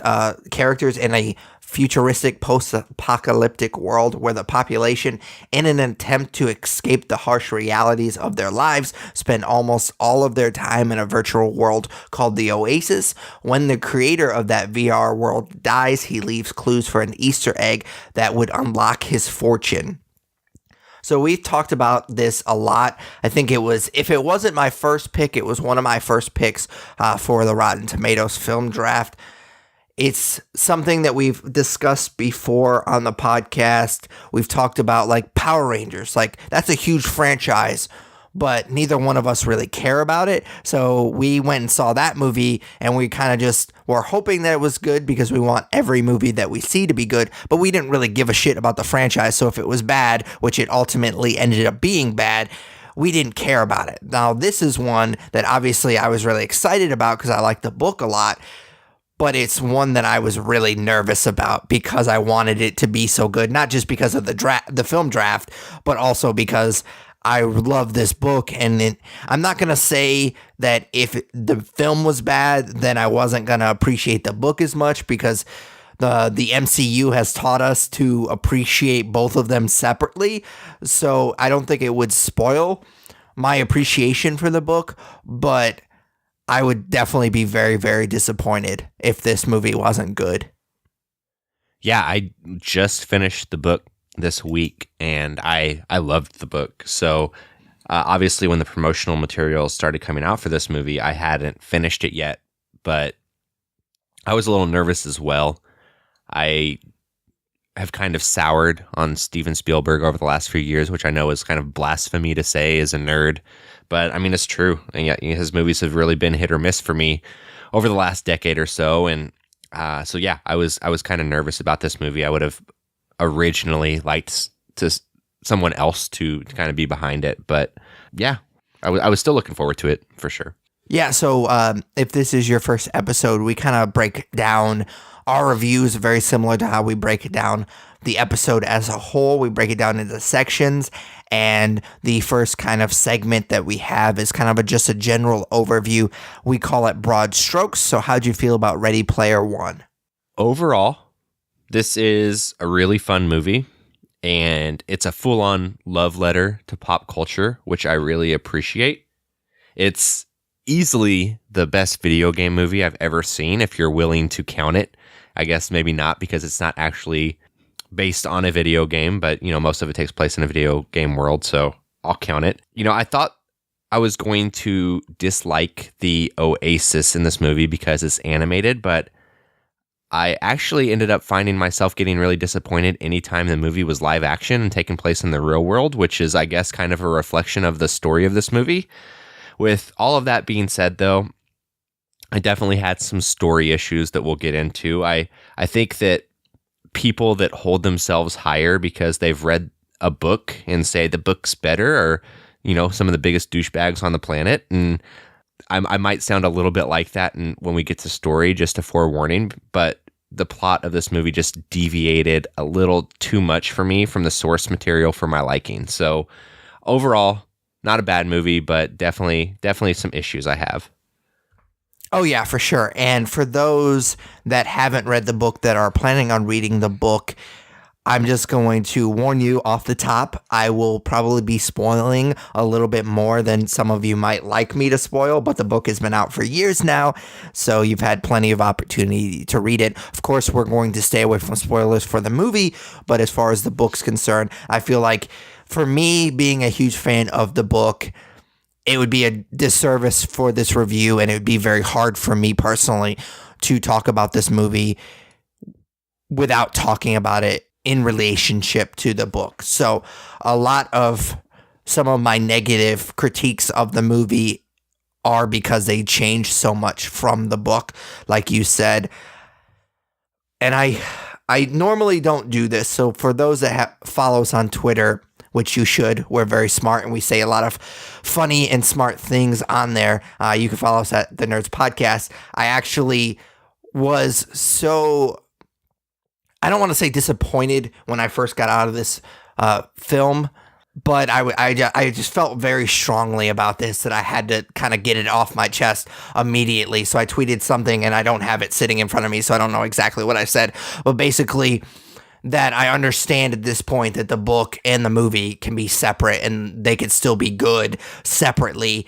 characters in a futuristic post-apocalyptic world where the population, in an attempt to escape the harsh realities of their lives, spend almost all of their time in a virtual world called the Oasis. When the creator of that VR world dies, he leaves clues for an Easter egg that would unlock his fortune. So we've talked about this a lot. I think if it wasn't my first pick, it was one of my first picks for the Rotten Tomatoes film draft. It's something that we've discussed before on the podcast. We've talked about like Power Rangers. Like, that's a huge franchise, but neither one of us really care about it. So we went and saw that movie, and we kind of just were hoping that it was good because we want every movie that we see to be good, but we didn't really give a shit about the franchise. So if it was bad, which it ultimately ended up being bad, we didn't care about it. Now, this is one that obviously I was really excited about because I like the book a lot, but it's one that I was really nervous about because I wanted it to be so good, not just because of the film draft, but also because I love this book. And I'm not going to say that if the film was bad, then I wasn't going to appreciate the book as much, because the MCU has taught us to appreciate both of them separately. So I don't think it would spoil my appreciation for the book, but I would definitely be very, very disappointed if this movie wasn't good. Yeah, I just finished the book this week, and I loved the book. So obviously, when the promotional materials started coming out for this movie, I hadn't finished it yet, but I was a little nervous as well. I have kind of soured on Steven Spielberg over the last few years, which I know is kind of blasphemy to say as a nerd, but I mean, it's true. And yet his movies have really been hit or miss for me over the last decade or so. And so yeah, I was kind of nervous about this movie. I would have originally liked to someone else to kind of be behind it, but yeah, I was still looking forward to it for sure. Yeah, so if this is your first episode, we kind of break down our reviews very similar to how we break down the episode as a whole. We break it down into sections, and the first kind of segment that we have is kind of just a general overview. We call it broad strokes. So how'd you feel about Ready Player One? Overall, this is a really fun movie, and it's a full-on love letter to pop culture, which I really appreciate. It's easily the best video game movie I've ever seen, if you're willing to count it. I guess maybe not, because it's not actually based on a video game, but most of it takes place in a video game world, so I'll count it. I thought I was going to dislike the Oasis in this movie because it's animated, but I actually ended up finding myself getting really disappointed anytime the movie was live action and taking place in the real world, which is, I guess, kind of a reflection of the story of this movie. With all of that being said, though, I definitely had some story issues that we'll get into. I think that people that hold themselves higher because they've read a book and say the book's better are, some of the biggest douchebags on the planet. And I might sound a little bit like that when we get to story, just a forewarning, but the plot of this movie just deviated a little too much for me from the source material for my liking. So overall, not a bad movie, but definitely some issues I have. Oh, yeah, for sure. And for those that haven't read the book, that are planning on reading the book, I'm just going to warn you off the top. I will probably be spoiling a little bit more than some of you might like me to spoil, but the book has been out for years now, so you've had plenty of opportunity to read it. Of course, we're going to stay away from spoilers for the movie, but as far as the book's concerned, I feel like for me, being a huge fan of the book, it would be a disservice for this review, and it would be very hard for me personally to talk about this movie without talking about it in relationship to the book. So a lot of some of my negative critiques of the movie are because they changed so much from the book, like you said. And I normally don't do this. So for those that follow us on Twitter, which you should, we're very smart and we say a lot of funny and smart things on there. You can follow us at The Nerds Podcast. I actually was so, I don't want to say disappointed when I first got out of this film, but I just felt very strongly about this that I had to kind of get it off my chest immediately. So I tweeted something, and I don't have it sitting in front of me, so I don't know exactly what I said. But basically, that I understand at this point that the book and the movie can be separate and they could still be good separately.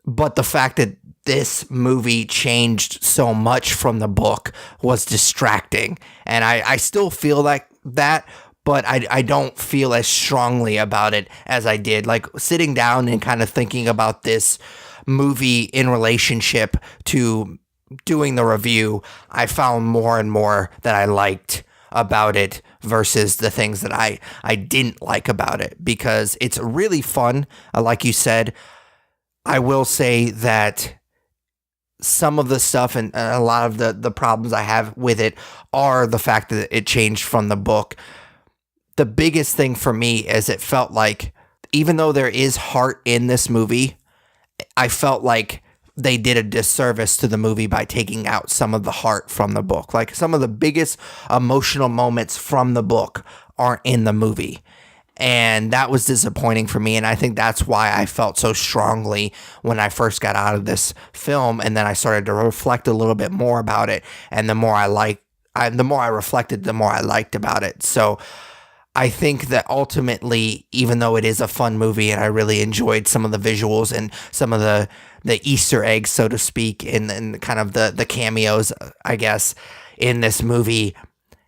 But the fact that this movie changed so much from the book was distracting. And I still feel like that, but I don't feel as strongly about it as I did. Like sitting down and kind of thinking about this movie in relationship to doing the review, I found more and more that I liked about it versus the things that I didn't like about it, because it's really fun. Like you said, I will say that some of the stuff and a lot of the problems I have with it are the fact that it changed from the book. The biggest thing for me is it felt like, even though there is heart in this movie, I felt like they did a disservice to the movie by taking out some of the heart from the book. Like some of the biggest emotional moments from the book aren't in the movie. And that was disappointing for me. And I think that's why I felt so strongly when I first got out of this film. And then I started to reflect a little bit more about it. And the more I reflected, the more I liked about it. So I think that ultimately, even though it is a fun movie and I really enjoyed some of the visuals and some of the Easter eggs, so to speak, and kind of the cameos, I guess, in this movie,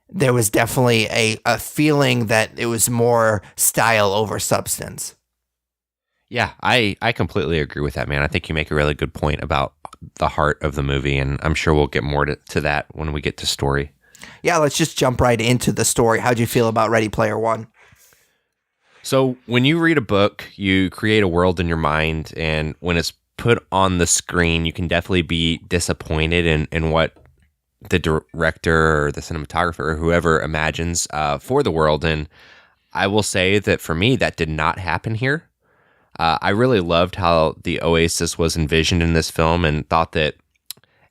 there was definitely a feeling that it was more style over substance. Yeah, I completely agree with that, man. I think you make a really good point about the heart of the movie, and I'm sure we'll get more to that when we get to story. Yeah, let's just jump right into the story. How'd you feel about Ready Player One? So when you read a book, you create a world in your mind, and when it's put on the screen, you can definitely be disappointed in what the director or the cinematographer or whoever imagines for the world. And I will say that for me, that did not happen here. I really loved how the Oasis was envisioned in this film and thought that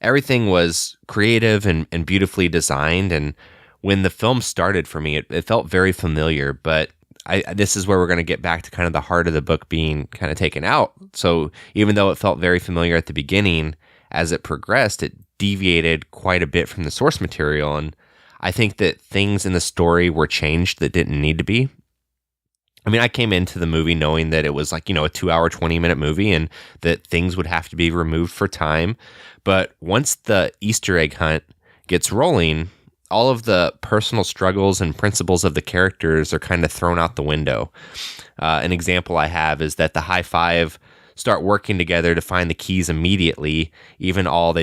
everything was creative and beautifully designed. And when the film started for me, it felt very familiar, but this is where we're going to get back to kind of the heart of the book being kind of taken out. So even though it felt very familiar at the beginning, as it progressed, it deviated quite a bit from the source material. And I think that things in the story were changed that didn't need to be. I mean, I came into the movie knowing that it was like, a 2-hour, 20-minute movie and that things would have to be removed for time. But once the Easter egg hunt gets rolling, all of the personal struggles and principles of the characters are kind of thrown out the window. An example I have is that the High Five start working together to find the keys immediately, even though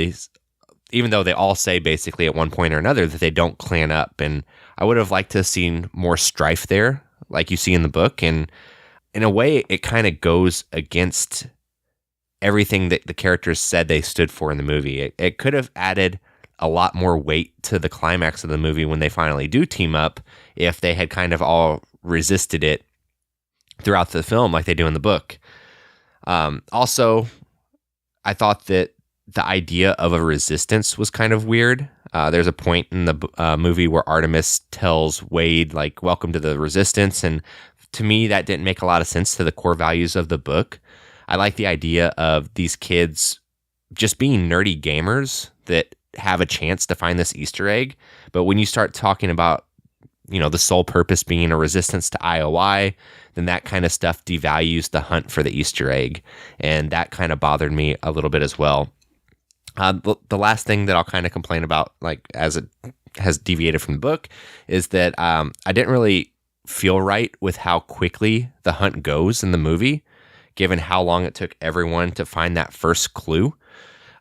they all say basically at one point or another that they don't clan up. And I would have liked to have seen more strife there, like you see in the book. And in a way, it kind of goes against everything that the characters said they stood for in the movie. It could have added a lot more weight to the climax of the movie when they finally do team up if they had kind of all resisted it throughout the film like they do in the book. Also, I thought that the idea of a resistance was kind of weird. There's a point in the movie where Artemis tells Wade, like, welcome to the resistance. And to me, that didn't make a lot of sense to the core values of the book. I like the idea of these kids just being nerdy gamers that have a chance to find this Easter egg. But when you start talking about, the sole purpose being a resistance to IOI, then that kind of stuff devalues the hunt for the Easter egg. And that kind of bothered me a little bit as well. The last thing that I'll kind of complain about, like as it has deviated from the book, is that I didn't really feel right with how quickly the hunt goes in the movie, given how long it took everyone to find that first clue.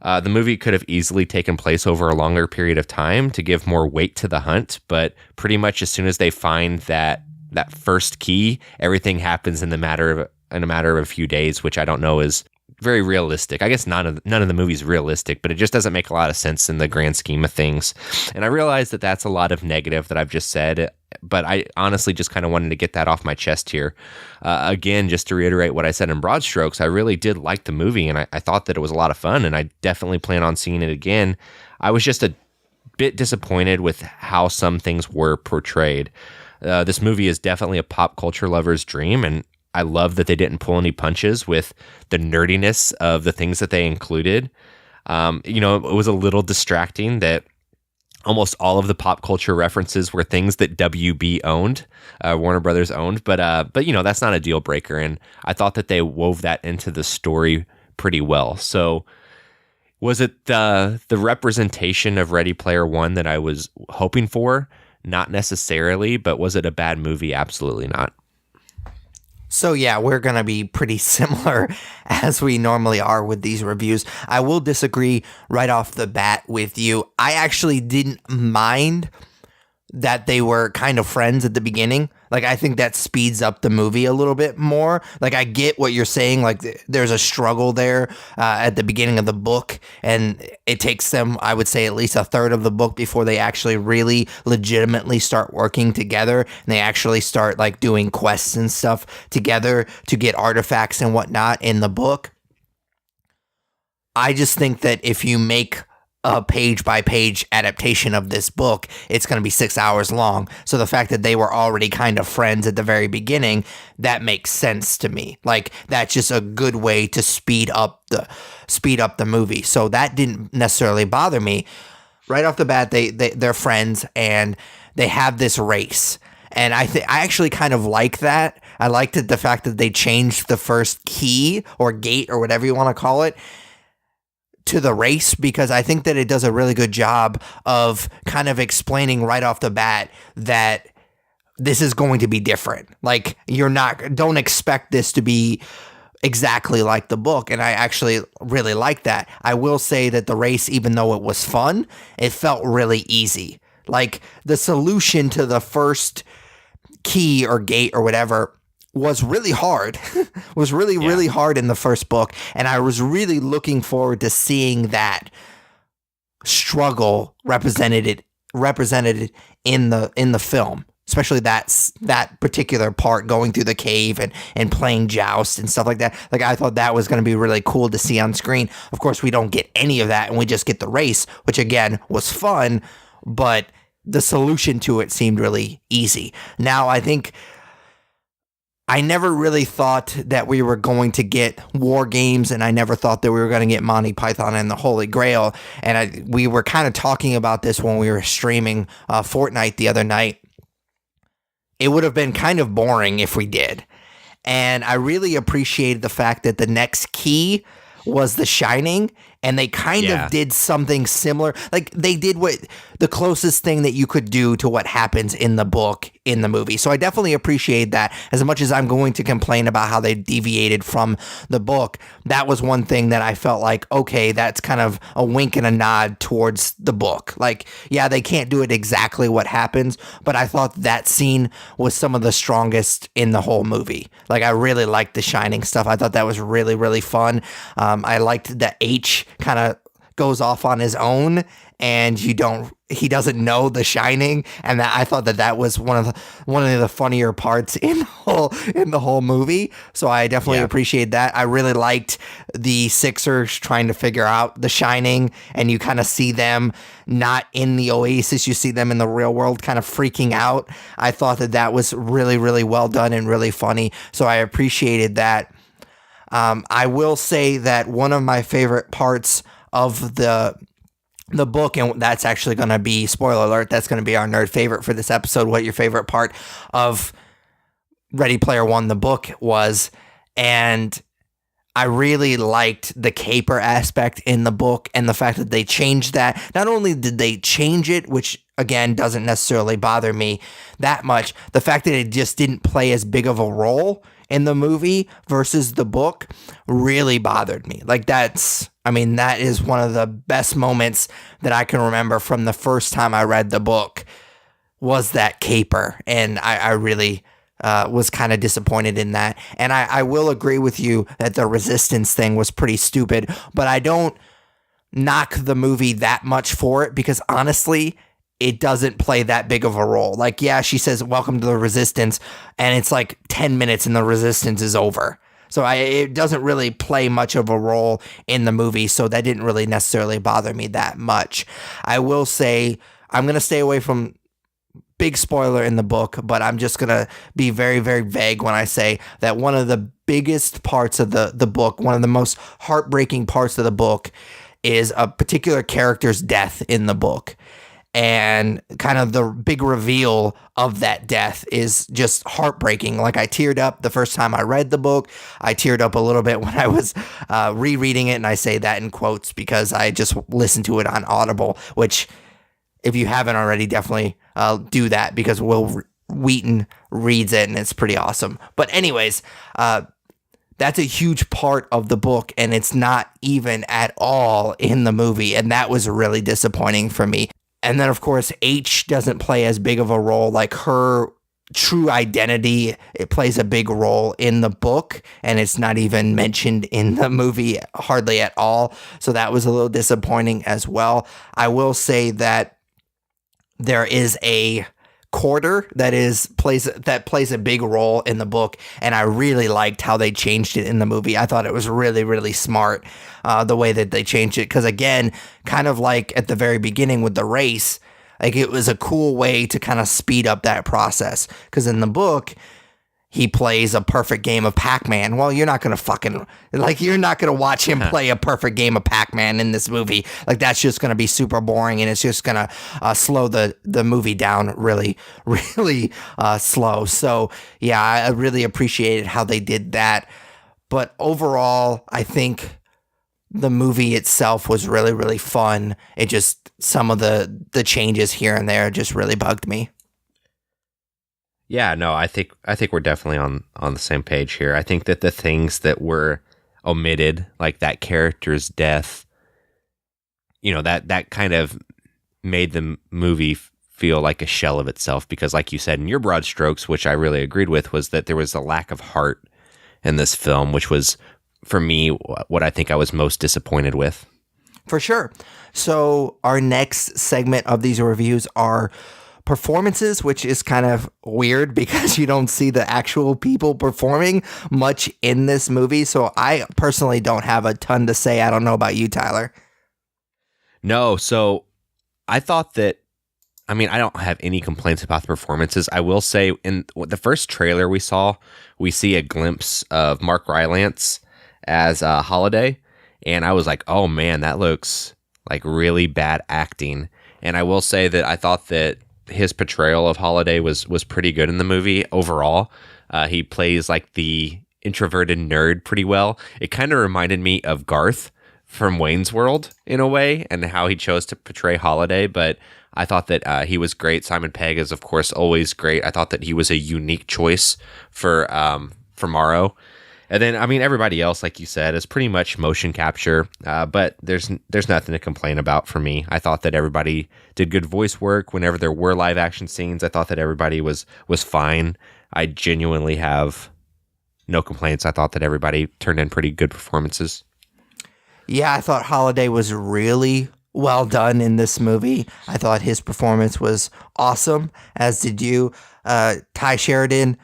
The movie could have easily taken place over a longer period of time to give more weight to the hunt, but pretty much as soon as they find that first key, everything happens in a matter of a few days, which I don't know is very realistic. I guess none of the movie's realistic, but it just doesn't make a lot of sense in the grand scheme of things. And I realize that that's a lot of negative that I've just said, but I honestly just kind of wanted to get that off my chest here. Again, just to reiterate what I said in broad strokes, I really did like the movie, and I thought that it was a lot of fun, and I definitely plan on seeing it again. I was just a bit disappointed with how some things were portrayed. This movie is definitely a pop culture lover's dream, and I love that they didn't pull any punches with the nerdiness of the things that they included. It was a little distracting that almost all of the pop culture references were things that WB owned, Warner Brothers owned. But that's not a deal breaker. And I thought that they wove that into the story pretty well. So was it the representation of Ready Player One that I was hoping for? Not necessarily, but was it a bad movie? Absolutely not. So yeah, we're going to be pretty similar as we normally are with these reviews. I will disagree right off the bat with you. I actually didn't mind that they were kind of friends at the beginning. Like, I think that speeds up the movie a little bit more. Like, I get what you're saying. Like, there's a struggle there at the beginning of the book, and it takes them, I would say, at least a third of the book before they actually really legitimately start working together, and they actually start, like, doing quests and stuff together to get artifacts and whatnot in the book. I just think that if you make a page-by-page adaptation of this book, it's going to be 6 hours long. So the fact that they were already kind of friends at the very beginning, that makes sense to me. Like, that's just a good way to speed up the movie. So that didn't necessarily bother me. Right off the bat, they're friends, and they have this race. And I actually kind of like that. I liked it, the fact that they changed the first key or gate or whatever you want to call it to the race, because I think that it does a really good job of kind of explaining right off the bat that this is going to be different. Like, don't expect this to be exactly like the book. And I actually really like that. I will say that the race, even though it was fun, it felt really easy. Like, the solution to the first key or gate or whatever was really hard. Was really hard in the first book. And I was really looking forward to seeing that struggle represented in the film. Especially that particular part, going through the cave and playing joust and stuff like that. Like, I thought that was going to be really cool to see on screen. Of course, we don't get any of that, and we just get the race, which again was fun, but the solution to it seemed really easy. Now, I think I never really thought that we were going to get War Games, and I never thought that we were going to get Monty Python and the Holy Grail. And we were kind of talking about this when we were streaming Fortnite the other night. It would have been kind of boring if we did. And I really appreciated the fact that the next key was The Shining, and they kind of did something similar. Like, they did the closest thing that you could do to what happens in the book in the movie. So I definitely appreciate that. As much as I'm going to complain about how they deviated from the book, that was one thing that I felt like, okay, that's kind of a wink and a nod towards the book. Like, yeah, they can't do it exactly what happens, but I thought that scene was some of the strongest in the whole movie. Like, I really liked the Shining stuff. I thought that was really, really fun. I liked that H kind of goes off on his own, and he doesn't know The Shining, and that I thought that was one of the funnier parts in the whole movie. So I definitely appreciate that. I really liked the Sixers trying to figure out The Shining, and you kind of see them not in the Oasis, you see them in the real world kind of freaking out. I thought that was really, really well done and really funny. So I appreciated that. I will say that one of my favorite parts of the book, and that's actually going to be, spoiler alert, that's going to be our nerd favorite for this episode, what your favorite part of Ready Player One, the book, was. And I really liked the caper aspect in the book, and the fact that they changed that. Not only did they change it, which again doesn't necessarily bother me that much, the fact that it just didn't play as big of a role in the movie versus the book really bothered me. Like, that is one of the best moments that I can remember from the first time I read the book, was that caper. And I really was kind of disappointed in that. And I will agree with you that the resistance thing was pretty stupid, but I don't knock the movie that much for it, because honestly, it doesn't play that big of a role. Like, yeah, she says, "Welcome to the Resistance," and it's like 10 minutes and the Resistance is over. So it doesn't really play much of a role in the movie, so that didn't really necessarily bother me that much. I will say, I'm going to stay away from big spoiler in the book, but I'm just going to be very, very vague when I say that one of the biggest parts of the book, one of the most heartbreaking parts of the book, is a particular character's death in the book. And kind of the big reveal of that death is just heartbreaking. Like, I teared up the first time I read the book. I teared up a little bit when I was rereading it, and I say that in quotes because I just listened to it on Audible, which, if you haven't already, definitely do that, because Will Wheaton reads it, and it's pretty awesome. But anyways, that's a huge part of the book, and it's not even at all in the movie, and that was really disappointing for me. And then, of course, H doesn't play as big of a role. Like, her true identity, it plays a big role in the book, and it's not even mentioned in the movie hardly at all. So that was a little disappointing as well. I will say that there is a quarter that plays a big role in the book, and I really liked how they changed it in the movie. I thought it was really, really smart, the way that they changed it, because again, kind of like at the very beginning with the race, like, it was a cool way to kind of speed up that process, because in the book, he plays a perfect game of Pac-Man. Well, you're not going to you're not going to watch him play a perfect game of Pac-Man in this movie. Like, that's just going to be super boring, and it's just going to slow the movie down really, really slow. So, yeah, I really appreciated how they did that. But overall, I think the movie itself was really, really fun. It just, some of the changes here and there just really bugged me. Yeah, no, I think we're definitely on the same page here. I think that the things that were omitted, like that character's death, that kind of made the movie feel like a shell of itself, because like you said in your broad strokes, which I really agreed with, was that there was a lack of heart in this film, which was, for me, what I think I was most disappointed with. For sure. So our next segment of these reviews are performances, which is kind of weird because you don't see the actual people performing much in this movie. So I personally don't have a ton to say. I don't know about you, Tyler. No, so I thought that, I mean, I don't have any complaints about the performances. I will say in the first trailer we see a glimpse of Mark Rylance as Holiday. And I was like, oh man, that looks like really bad acting. And I will say that I thought that his portrayal of Holiday was pretty good in the movie overall. He plays like the introverted nerd pretty well. It kind of reminded me of Garth from Wayne's World in a way, and how he chose to portray Holiday. But I thought that he was great. Simon Pegg is, of course, always great. I thought that he was a unique choice for Morrow. And then, I mean, everybody else, like you said, is pretty much motion capture, but there's nothing to complain about for me. I thought that everybody did good voice work whenever there were live action scenes. I thought that everybody was fine. I genuinely have no complaints. I thought that everybody turned in pretty good performances. Yeah, I thought Holiday was really well done in this movie. I thought his performance was awesome, as did you. Ty Sheridan,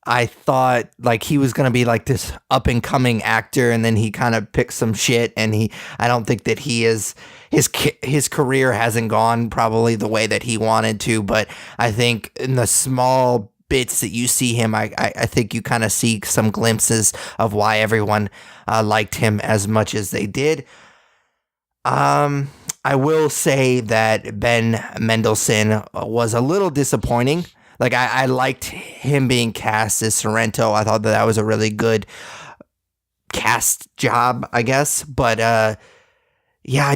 I thought like he was going to be like this up and coming actor, and then he kind of picked some shit, and I don't think that his career hasn't gone probably the way that he wanted to, but I think in the small bits that you see him, I think you kind of see some glimpses of why everyone liked him as much as they did. I will say that Ben Mendelsohn was a little disappointing. Like, I liked him being cast as Sorrento. I thought that was a really good cast job, I guess. But, yeah,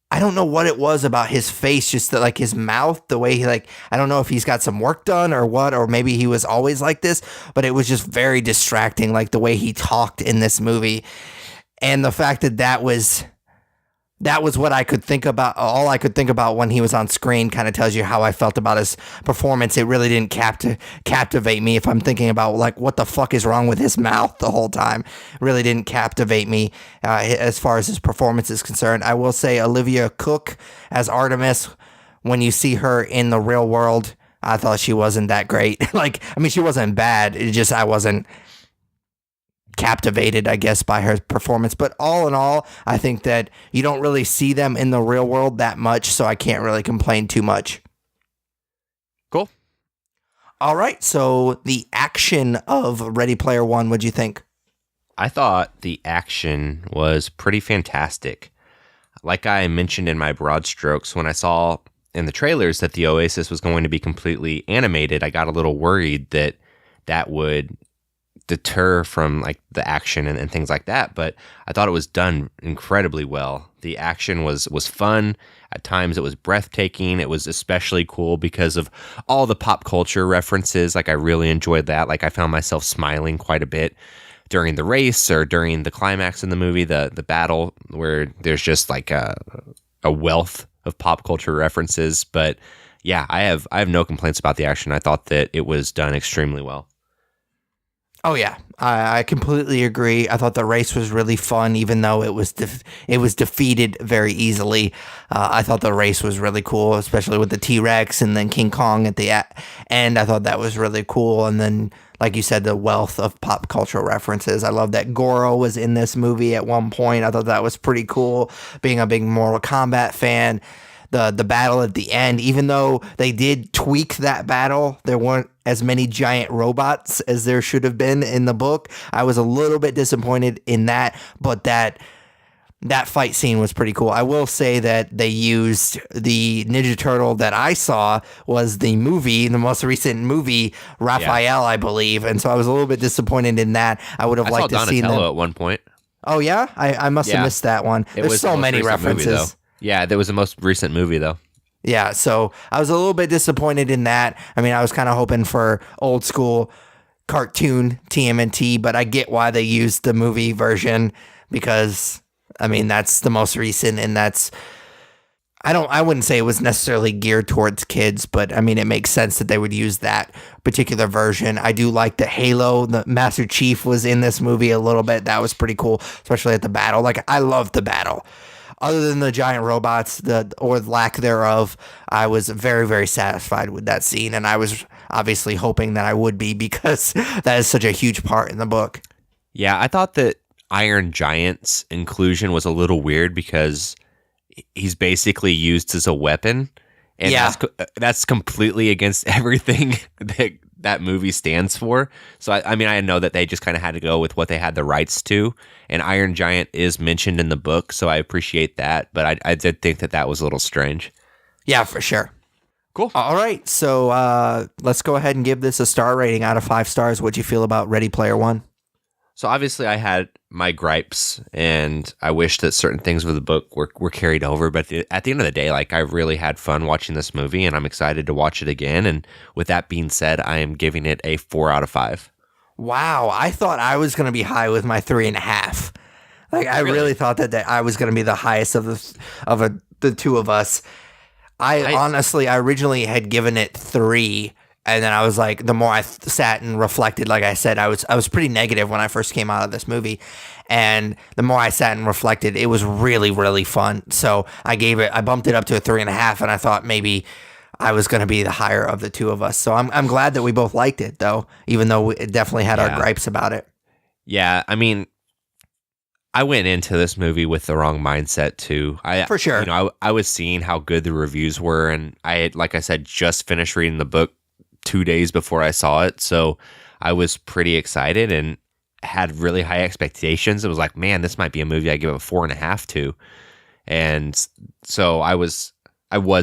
I don't know what it was about his face, just that, like, his mouth, the way he, like, I don't know if he's got some work done or what, or maybe he was always like this, but it was just very distracting, like, the way he talked in this movie. And the fact that was what I could think about. All I could think about when he was on screen kind of tells you how I felt about his performance. It really didn't captivate me. If I'm thinking about like what the fuck is wrong with his mouth the whole time, it really didn't captivate me as far as his performance is concerned. I will say Olivia Cooke as Artemis, when you see her in the real world, I thought she wasn't that great. Like, I mean, she wasn't bad. It just, I wasn't captivated, I guess, by her performance. But all in all, I think that you don't really see them in the real world that much, so I can't really complain too much. Cool. All right, so the action of Ready Player One, what'd you think? I thought the action was pretty fantastic. Like I mentioned in my broad strokes, when I saw in the trailers that the Oasis was going to be completely animated, I got a little worried that would deter from like the action and things like that, but I thought it was done incredibly well. The action was fun. At times it was breathtaking. It was especially cool because of all the pop culture references. Like, I really enjoyed that. Like, I found myself smiling quite a bit during the race or during the climax in the movie, the battle, where there's just like a wealth of pop culture references. But yeah, I have no complaints about the action. I thought that it was done extremely well. Oh yeah, I completely agree. I thought the race was really fun, even though it was defeated very easily. I thought the race was really cool, especially with the T-Rex and then King Kong at the end. I thought that was really cool. And then, like you said, the wealth of pop cultural references. I love that Goro was in this movie at one point. I thought that was pretty cool, being a big Mortal Kombat fan. the battle at the end, even though they did tweak that battle, there weren't as many giant robots as there should have been in the book. I was a little bit disappointed in that, but that fight scene was pretty cool. I will say that they used the Ninja Turtle that I saw was the most recent movie, Raphael, I believe. And so I was a little bit disappointed in that. I would have liked to see them at one point. Oh, yeah? I must have missed that one. There's so many references. Movie, yeah, that was the most recent movie, though. Yeah, so I was a little bit disappointed in that. I mean, I was kind of hoping for old school cartoon TMNT, but I get why they used the movie version because, I mean, that's the most recent, and I wouldn't say it was necessarily geared towards kids, but I mean, it makes sense that they would use that particular version. I do like the Halo. The Master Chief was in this movie a little bit. That was pretty cool, especially at the battle. Like, I loved the battle. Other than the giant robots, or lack thereof, I was very, very satisfied with that scene, and I was obviously hoping that I would be because that is such a huge part in the book. Yeah, I thought that Iron Giant's inclusion was a little weird because he's basically used as a weapon, and that's completely against everything that movie stands for. So I mean, I know that they just kind of had to go with what they had the rights to, and Iron Giant is mentioned in the book, so I appreciate that. But I did think that was a little strange. Yeah, for sure. Cool. All right, so let's go ahead and give this a star rating out of 5 stars. What'd you feel about Ready Player One? So obviously I had my gripes, and I wish that certain things with the book were carried over. But at the end of the day, like, I really had fun watching this movie, and I'm excited to watch it again. And with that being said, I am giving it a 4 out of 5. Wow, I thought I was going to be high with my 3.5. Like, I really thought that I was going to be the highest of the two of us. I honestly, I originally had given it 3. And then I was like, the more I sat and reflected, like I said, I was pretty negative when I first came out of this movie. And the more I sat and reflected, it was really, really fun. So I bumped it up to a 3.5, and I thought maybe I was going to be the higher of the two of us. So I'm glad that we both liked it, though, even though we definitely had our gripes about it. Yeah, I mean, I went into this movie with the wrong mindset too. For sure. You know, I was seeing how good the reviews were, and I had, like I said, just finished reading the book 2 days before I saw it, so I was pretty excited and had really high expectations. It was like, man, this might be a movie I give a 4.5 to, and so I was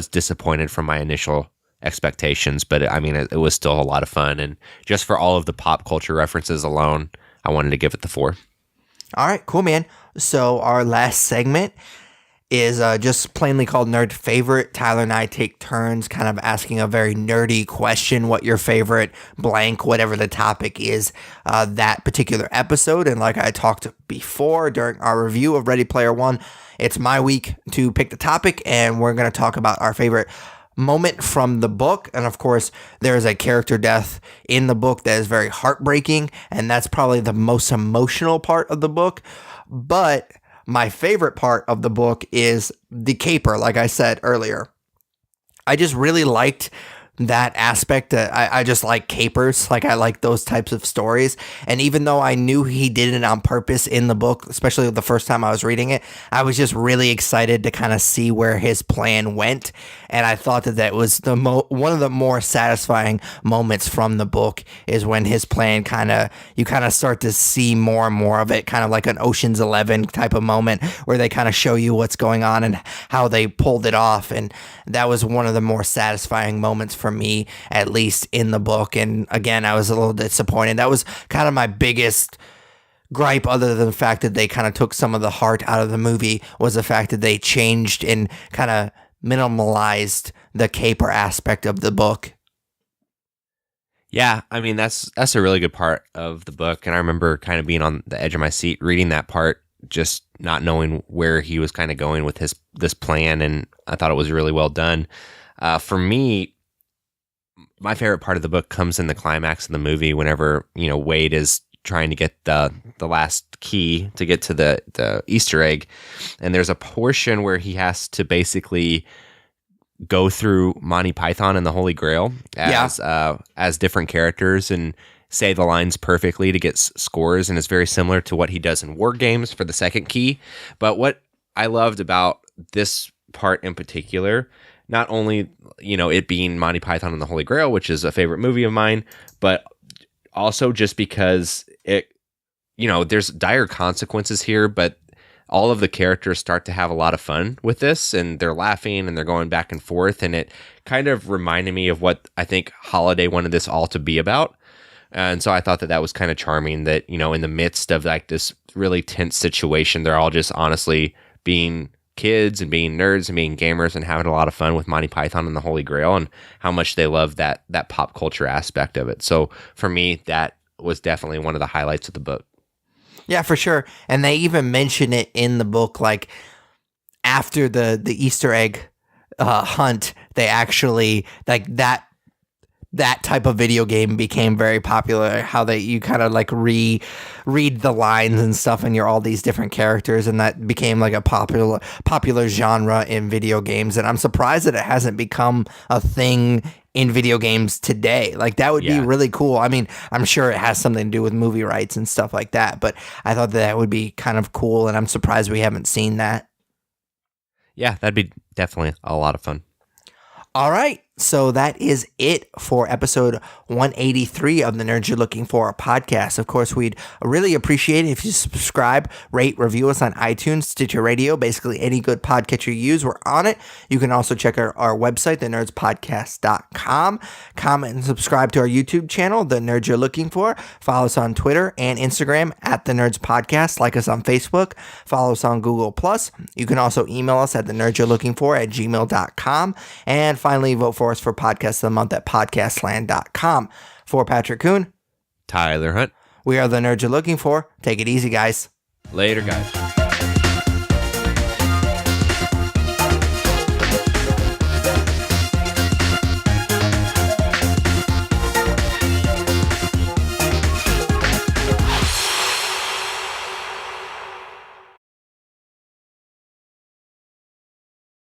disappointed from my initial expectations, but I mean, it was still a lot of fun, and just for all of the pop culture references alone, I wanted to give it the 4. All right, cool, man. So our last segment is just plainly called Nerd Favorite. Tyler and I take turns kind of asking a very nerdy question, what your favorite blank, whatever the topic is, that particular episode. And like I talked before during our review of Ready Player One, it's my week to pick the topic, and we're going to talk about our favorite moment from the book. And of course, there's a character death in the book that is very heartbreaking, and that's probably the most emotional part of the book. But my favorite part of the book is the caper, like I said earlier. I just really liked that aspect. I just like capers. Like, I like those types of stories. And even though I knew he did it on purpose in the book, especially the first time I was reading it, I was just really excited to kind of see where his plan went. And I thought that was one of the more satisfying moments from the book is when his plan you kind of start to see more and more of it, kind of like an Ocean's 11 type of moment where they kind of show you what's going on and how they pulled it off. And that was one of the more satisfying moments for me, at least in the book. And again, I was a little disappointed. That was kind of my biggest gripe, other than the fact that they kind of took some of the heart out of the movie, was the fact that they changed and kind of minimalized the caper aspect of the book. Yeah, I mean, that's a really good part of the book, and I remember kind of being on the edge of my seat reading that part, just not knowing where he was kind of going with this plan, and I thought it was really well done. For me, my favorite part of the book comes in the climax of the movie, whenever, you know, Wade is trying to get the last key to get to the Easter egg, and there's a portion where he has to basically go through Monty Python and the Holy Grail as different characters and say the lines perfectly to get scores, and it's very similar to what he does in War Games for the second key. But what I loved about this part in particular, not only, it being Monty Python and the Holy Grail, which is a favorite movie of mine, but also just because there's dire consequences here, but all of the characters start to have a lot of fun with this, and they're laughing and they're going back and forth. And it kind of reminded me of what I think Holiday wanted this all to be about. And so I thought that was kind of charming that, in the midst of like this really tense situation, they're all just honestly being kids and being nerds and being gamers and having a lot of fun with Monty Python and the Holy Grail, and how much they love that pop culture aspect of it. So for me, that was definitely one of the highlights of the book. Yeah, for sure. And they even mention it in the book, like after the Easter egg hunt, they actually like that type of video game became very popular. How you kind of like read the lines and stuff, and you're all these different characters, and that became like a popular genre in video games. And I'm surprised that it hasn't become a thing in video games today. Like that would be really cool. I mean, I'm sure it has something to do with movie rights and stuff like that, but I thought that would be kind of cool, and I'm surprised we haven't seen that. Yeah, that'd be definitely a lot of fun. All right, so that is it for episode 183 of the Nerds You're Looking For podcast. Of course, we'd really appreciate it if you subscribe, rate, review us on iTunes, Stitcher Radio, basically any good podcatcher you use, we're on it. You can also check our website, thenerdspodcast.com. Comment and subscribe to our YouTube channel, The Nerds You're Looking For. Follow us on Twitter and Instagram at The Nerds Podcast. Like us on Facebook. Follow us on Google+. You can also email us at thenerdsyou'relooking4@gmail.com. And finally, vote for us for Podcast of the Month at podcastland.com. For Patrick Kuhn, Tyler Hunt, we are the Nerds You're Looking For. Take it easy, guys. Later, guys.